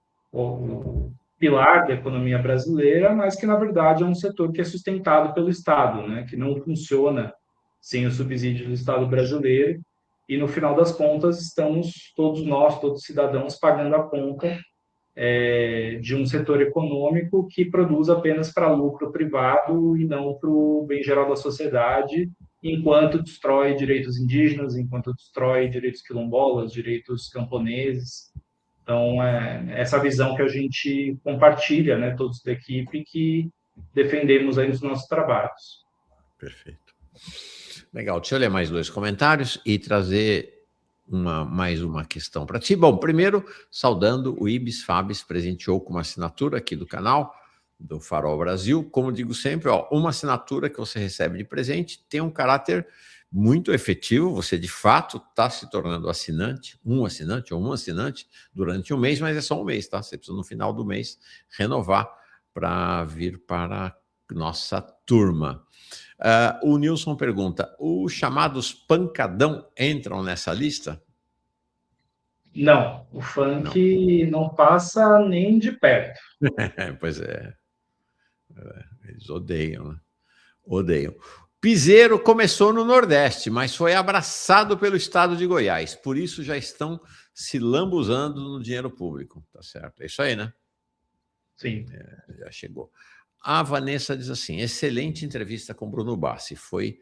pilar da economia brasileira, mas que, na verdade, é um setor que é sustentado pelo Estado, né? Que não funciona sem o subsídio do Estado brasileiro, e, no final das contas, estamos todos nós, todos os cidadãos, pagando a conta de um setor econômico que produz apenas para lucro privado e não para o bem geral da sociedade, enquanto destrói direitos indígenas, enquanto destrói direitos quilombolas, direitos camponeses. Então, essa visão que a gente compartilha, né, todos da equipe, que defendemos aí nos nossos trabalhos. Perfeito. Legal, deixa eu ler mais 2 comentários e trazer mais uma questão para ti. Bom, primeiro, saudando o Ibis Fabis, presenteou com uma assinatura aqui do canal, do Farol Brasil. Como digo sempre, uma assinatura que você recebe de presente tem um caráter muito efetivo, você de fato está se tornando assinante, um assinante durante um mês, mas é só um mês, tá? Você precisa no final do mês renovar para vir para a nossa turma. O Nilson pergunta: os chamados pancadão entram nessa lista? Não, o funk não passa nem de perto. Pois é. Eles odeiam, né? Odeiam. Piseiro começou no Nordeste, mas foi abraçado pelo estado de Goiás. Por isso já estão se lambuzando no dinheiro público. Tá certo? É isso aí, né? Sim. Já chegou. A Vanessa diz assim: excelente entrevista com Bruno Bassi. Fui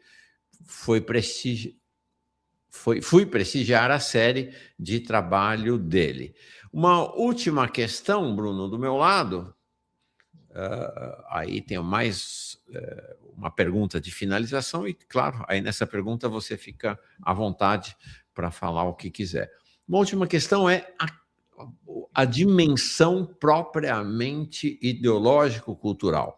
prestigiar a série de trabalho dele. Uma última questão, Bruno, do meu lado. Aí tenho mais uma pergunta de finalização e, claro, aí nessa pergunta você fica à vontade para falar o que quiser. Uma última questão é a dimensão propriamente ideológico-cultural,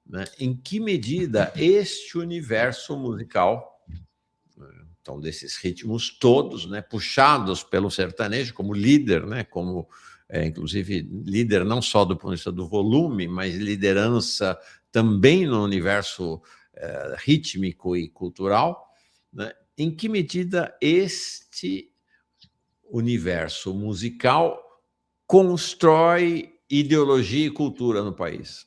né? Em que medida este universo musical, então desses ritmos todos, né, puxados pelo sertanejo como líder, né, como inclusive líder não só do ponto de vista do volume, mas liderança também no universo rítmico e cultural, né? Em que medida este universo musical constrói ideologia e cultura no país?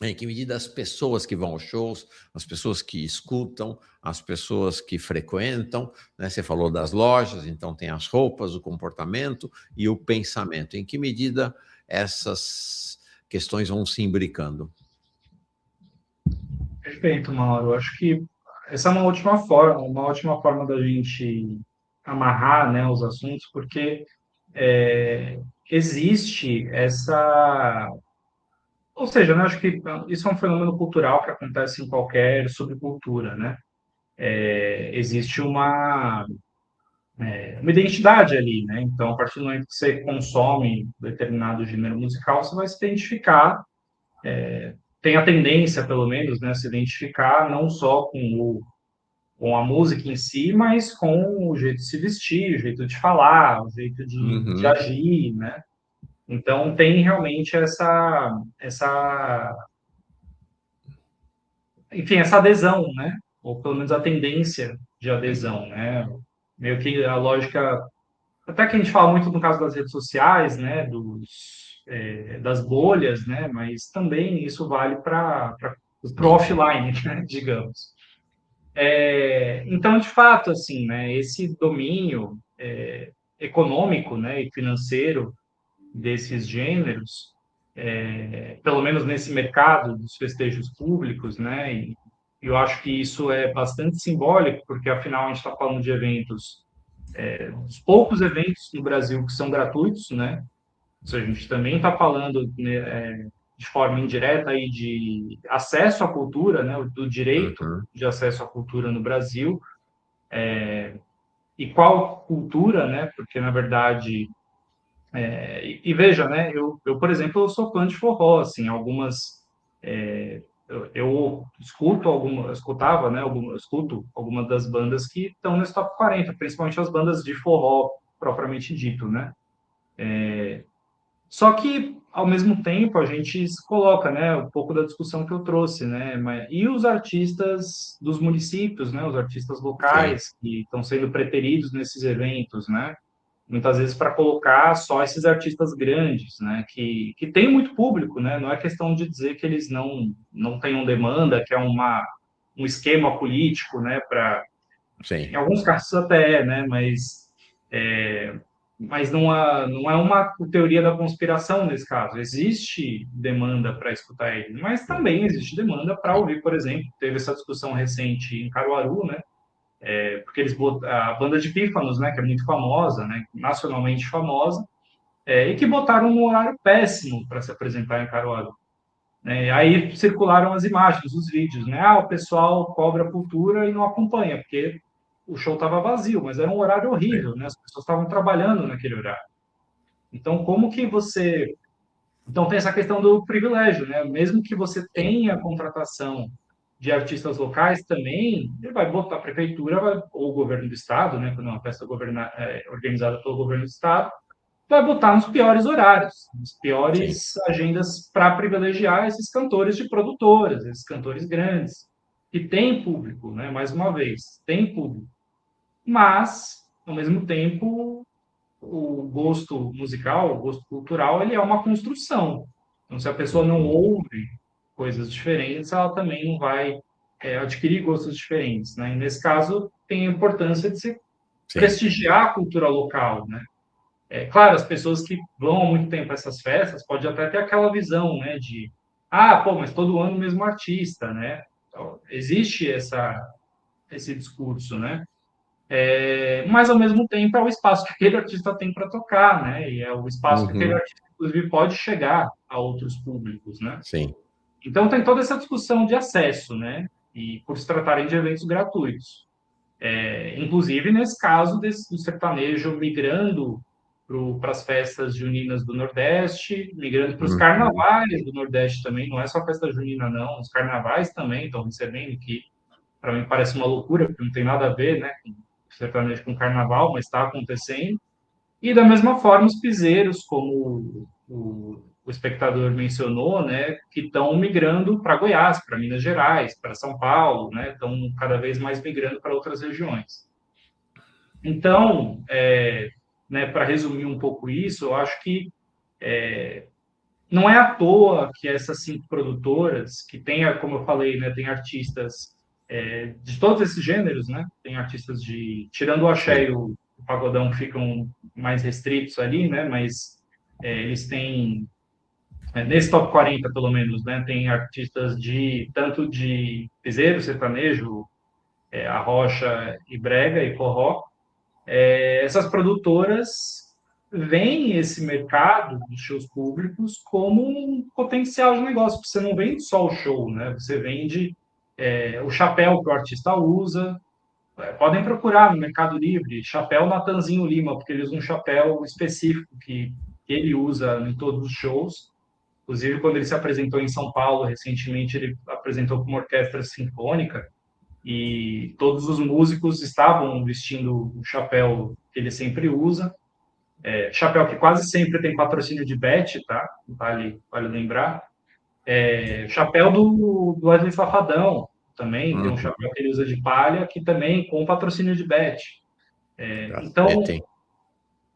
Em que medida as pessoas que vão aos shows, as pessoas que escutam, as pessoas que frequentam, né? Você falou das lojas, então tem as roupas, o comportamento e o pensamento. Em que medida essas questões vão se imbricando? Perfeito, Mauro. Acho que essa é uma ótima forma da gente amarrar, né, os assuntos, porque existe essa, ou seja, né, acho que isso é um fenômeno cultural que acontece em qualquer subcultura, né? Existe uma identidade ali, né? Então, a partir do momento que você consome determinado gênero musical, você vai se identificar, tem a tendência, pelo menos, né, se identificar não só com a música em si, mas com o jeito de se vestir, o jeito de falar, o jeito de Uhum, agir, né? Então, tem realmente enfim, essa adesão, né? Ou pelo menos a tendência de adesão, né? Meio que a lógica, até que a gente fala muito no caso das redes sociais, né? Das bolhas, né? Mas também isso vale para o sim. offline, né? Digamos. Então, de fato, assim, né? Esse domínio econômico, né? E financeiro desses gêneros, pelo menos nesse mercado dos festejos públicos, né? E eu acho que isso é bastante simbólico, porque afinal a gente está falando de eventos, dos poucos eventos no Brasil que são gratuitos, né? Ou seja, a gente também está falando, né, de forma indireta aí de acesso à cultura, né? Do direito Uhum, de acesso à cultura no Brasil. E qual cultura, né? Porque na verdade e veja, né? Por exemplo, eu sou fã de forró, assim, algumas eu escutava, né? Escuto algumas das bandas que estão nesse top 40, principalmente as bandas de forró propriamente dito, né? Só que ao mesmo tempo a gente se coloca, né? Um pouco da discussão que eu trouxe, né? E os artistas dos municípios, né? Os artistas sim. locais que estão sendo preteridos nesses eventos, né? Muitas vezes para colocar só esses artistas grandes, né, que tem muito público, né, não é questão de dizer que eles não tenham demanda, que é um esquema político, né, para, em Sim. alguns casos até né, mas não é uma teoria da conspiração nesse caso, existe demanda para escutar ele, mas também existe demanda para Sim. ouvir, por exemplo, teve essa discussão recente em Caruaru, né, porque eles a banda de Pífanos, né, que é muito famosa, né, nacionalmente famosa, e que botaram um horário péssimo para se apresentar em Caruaru. Né? Aí circularam as imagens, os vídeos, né? O pessoal cobra a cultura e não acompanha, porque o show estava vazio, mas era um horário Sim. horrível, né? As pessoas estavam trabalhando naquele horário. Então, como que você... Então, tem essa questão do privilégio, né? Mesmo que você Sim. tenha a contratação de artistas locais também, ele vai botar a prefeitura ou o governo do estado, né? Quando é uma festa organizada pelo governo do estado, vai botar nos piores horários, nas Sim. piores agendas para privilegiar esses cantores de produtoras, esses cantores grandes, que têm público, né? Mais uma vez, tem público. Mas, ao mesmo tempo, o gosto musical, o gosto cultural, ele é uma construção. Então, se a pessoa não Uhum, ouve coisas diferentes, ela também não vai adquirir gostos diferentes, né? E nesse caso, tem a importância de se sim. prestigiar a cultura local, né? Claro, as pessoas que vão há muito tempo a essas festas podem até ter aquela visão, né, de pô, mas todo ano o mesmo artista, né? Então, existe esse discurso, né? Mas ao mesmo tempo é o espaço que aquele artista tem para tocar, né? E é o espaço que aquele Uhum, artista inclusive, pode chegar a outros públicos, né? Sim. Então, tem toda essa discussão de acesso, né? E por se tratarem de eventos gratuitos. Inclusive, nesse caso do sertanejo migrando para as festas juninas do Nordeste, migrando para os Uhum. carnavais do Nordeste também, não é só festa junina, não, os carnavais também estão recebendo, que para mim parece uma loucura, porque não tem nada a ver, né, com sertanejo com carnaval, mas está acontecendo. E da mesma forma, os piseiros, como o espectador mencionou, né, que estão migrando para Goiás, para Minas Gerais, para São Paulo, né, estão cada vez mais migrando para outras regiões. Então, né, para resumir um pouco isso, eu acho que não é à toa que essas 5 produtoras, que tem, como eu falei, né, tem artistas de todos esses gêneros, né? Tem artistas tirando o axé e o pagodão ficam mais restritos ali, né? Mas eles têm, nesse top 40 pelo menos, né? Tem artistas tanto de piseiro, sertanejo, arrocha e brega e forró. Essas produtoras veem esse mercado dos shows públicos como um potencial de negócio. Você não vende só o show, né? Você vende o chapéu que o artista usa. Podem procurar no Mercado Livre, chapéu Natanzinho Lima, porque ele usa um chapéu específico que ele usa em todos os shows. Inclusive, quando ele se apresentou em São Paulo recentemente, ele apresentou com uma orquestra sinfônica e todos os músicos estavam vestindo o chapéu que ele sempre usa. Chapéu que quase sempre tem patrocínio de Bet, tá? Vale lembrar. Chapéu do Wesley Safadão também, tem um chapéu que ele usa de palha, que também com patrocínio de Bet. Então,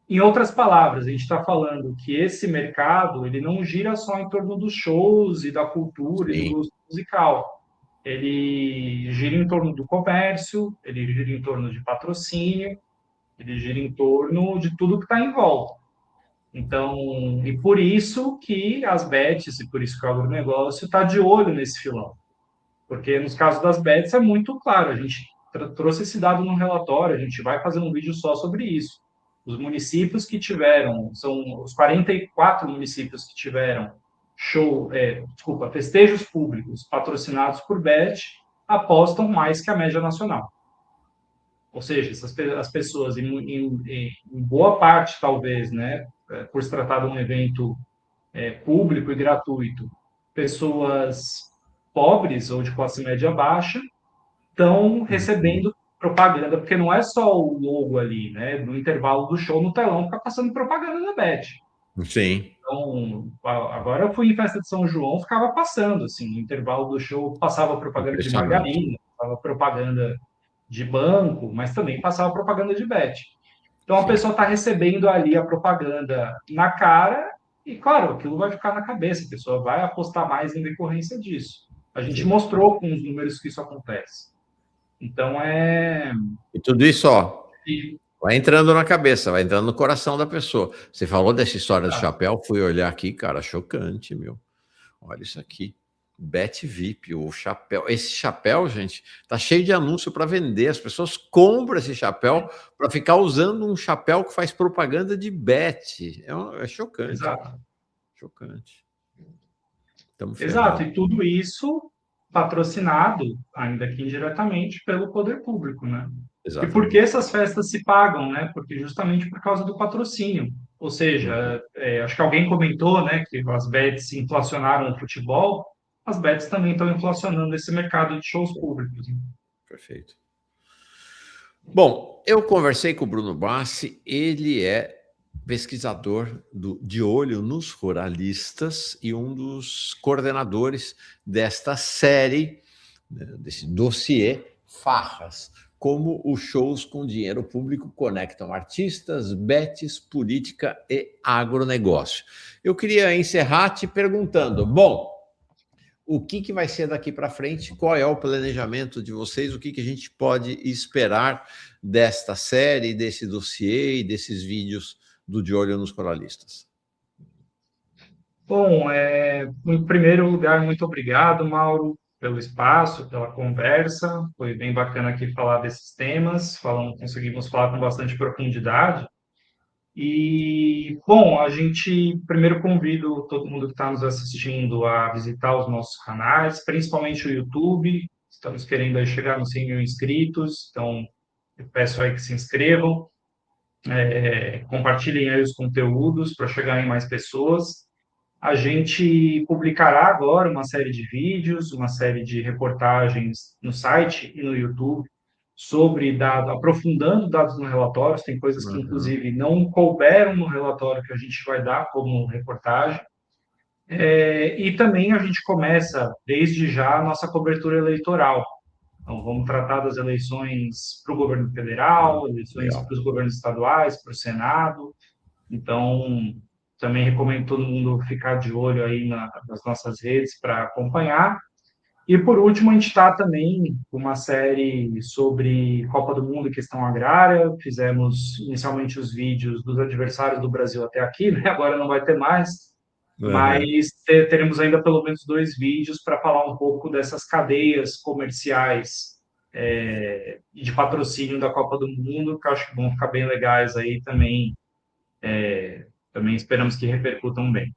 em outras palavras, a gente está falando que esse mercado ele não gira só em torno dos shows e da cultura e do gosto musical. Ele gira em torno do comércio, ele gira em torno de patrocínio, ele gira em torno de tudo que está em volta. Então, e por isso que as bets, e por isso que o agronegócio está de olho nesse filão. Porque nos casos das bets é muito claro, a gente trouxe esse dado no relatório, a gente vai fazer um vídeo só sobre isso. Os municípios que tiveram, são os 44 municípios que tiveram festejos públicos patrocinados por bet, apostam mais que a média nacional. Ou seja, as pessoas, em boa parte, talvez, né, por se tratar de um evento público e gratuito, pessoas pobres ou de classe média baixa estão recebendo propaganda, porque não é só o logo ali, né? No intervalo do show, no telão, fica passando propaganda da Bet. Sim. Então, agora eu fui em festa de São João, ficava passando, assim, no intervalo do show, passava propaganda de margarina, passava propaganda de banco, mas também passava propaganda de Bet. Então, a pessoa está recebendo ali a propaganda na cara e, claro, aquilo vai ficar na cabeça, a pessoa vai apostar mais em decorrência disso. A gente mostrou com os números que isso acontece. Então, E tudo isso, ó, vai entrando na cabeça, vai entrando no coração da pessoa. Você falou dessa história do chapéu, fui olhar aqui, cara, chocante, meu. Olha isso aqui. Bet VIP, o chapéu. Esse chapéu, gente, tá cheio de anúncio para vender. As pessoas compram esse chapéu para ficar usando um chapéu que faz propaganda de bet. É chocante. Exato. Chocante. Exato, e tudo isso patrocinado, ainda que indiretamente, pelo poder público, né? Exatamente. E por que essas festas se pagam, né? Porque justamente por causa do patrocínio. Ou seja, acho que alguém comentou, né, que as bets inflacionaram o futebol, as bets também estão inflacionando esse mercado de shows públicos. Né? Perfeito. Bom, eu conversei com o Bruno Bassi, ele é pesquisador de Olho nos Ruralistas e um dos coordenadores desta série, desse dossiê Farras, como os shows com dinheiro público conectam artistas, bets, política e agronegócio. Eu queria encerrar te perguntando, bom, o que vai ser daqui para frente? Qual é o planejamento de vocês? O que a gente pode esperar desta série, desse dossiê e desses vídeos do De Olho nos Ruralistas? Bom, em primeiro lugar, muito obrigado, Mauro, pelo espaço, pela conversa. Foi bem bacana aqui falar desses temas. Conseguimos falar com bastante profundidade. E, bom, a gente primeiro convido todo mundo que está nos assistindo a visitar os nossos canais, principalmente o YouTube. Estamos querendo aí chegar nos 100 mil inscritos, então eu peço aí que se inscrevam, compartilhem aí os conteúdos para chegar em mais pessoas. A gente publicará agora uma série de vídeos, uma série de reportagens no site e no YouTube sobre dados, aprofundando dados no relatório. Tem coisas que, Uhum. inclusive, não couberam no relatório que a gente vai dar como reportagem. E também a gente começa, desde já, a nossa cobertura eleitoral. Então, vamos tratar das eleições para o governo federal, eleições Legal. para os governos estaduais, para o Senado. Então, também recomendo todo mundo ficar de olho aí nas nossas redes para acompanhar. E, por último, a gente está também com uma série sobre Copa do Mundo e questão agrária. Fizemos inicialmente os vídeos dos adversários do Brasil até aqui, né? Agora não vai ter mais, Uhum. mas teremos ainda pelo menos 2 vídeos para falar um pouco dessas cadeias comerciais de patrocínio da Copa do Mundo, que eu acho que vão ficar bem legais aí também. Também esperamos que repercutam bem.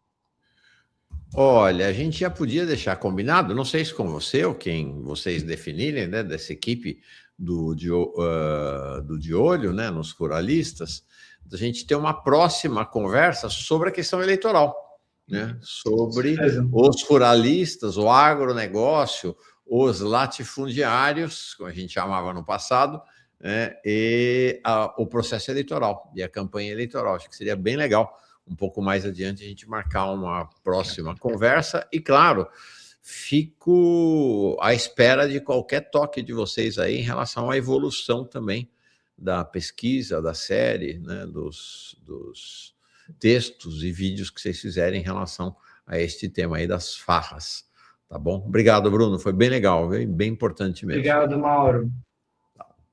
Olha, a gente já podia deixar combinado, não sei se com você ou quem vocês definirem, né, dessa equipe do De Olho, né, nos ruralistas, a gente ter uma próxima conversa sobre a questão eleitoral, né, Com sobre certeza. os ruralistas, o agronegócio, os latifundiários, como a gente chamava no passado, né, e o processo eleitoral e a campanha eleitoral. Acho que seria bem legal um pouco mais adiante a gente marcar uma próxima conversa e, claro, fico à espera de qualquer toque de vocês aí em relação à evolução também da pesquisa, da série, né, dos textos e vídeos que vocês fizerem em relação a este tema aí das farras, tá bom? Obrigado, Bruno, foi bem legal, viu? Bem importante mesmo. Obrigado, Mauro.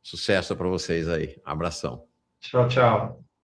Sucesso para vocês aí, abração. Tchau, tchau.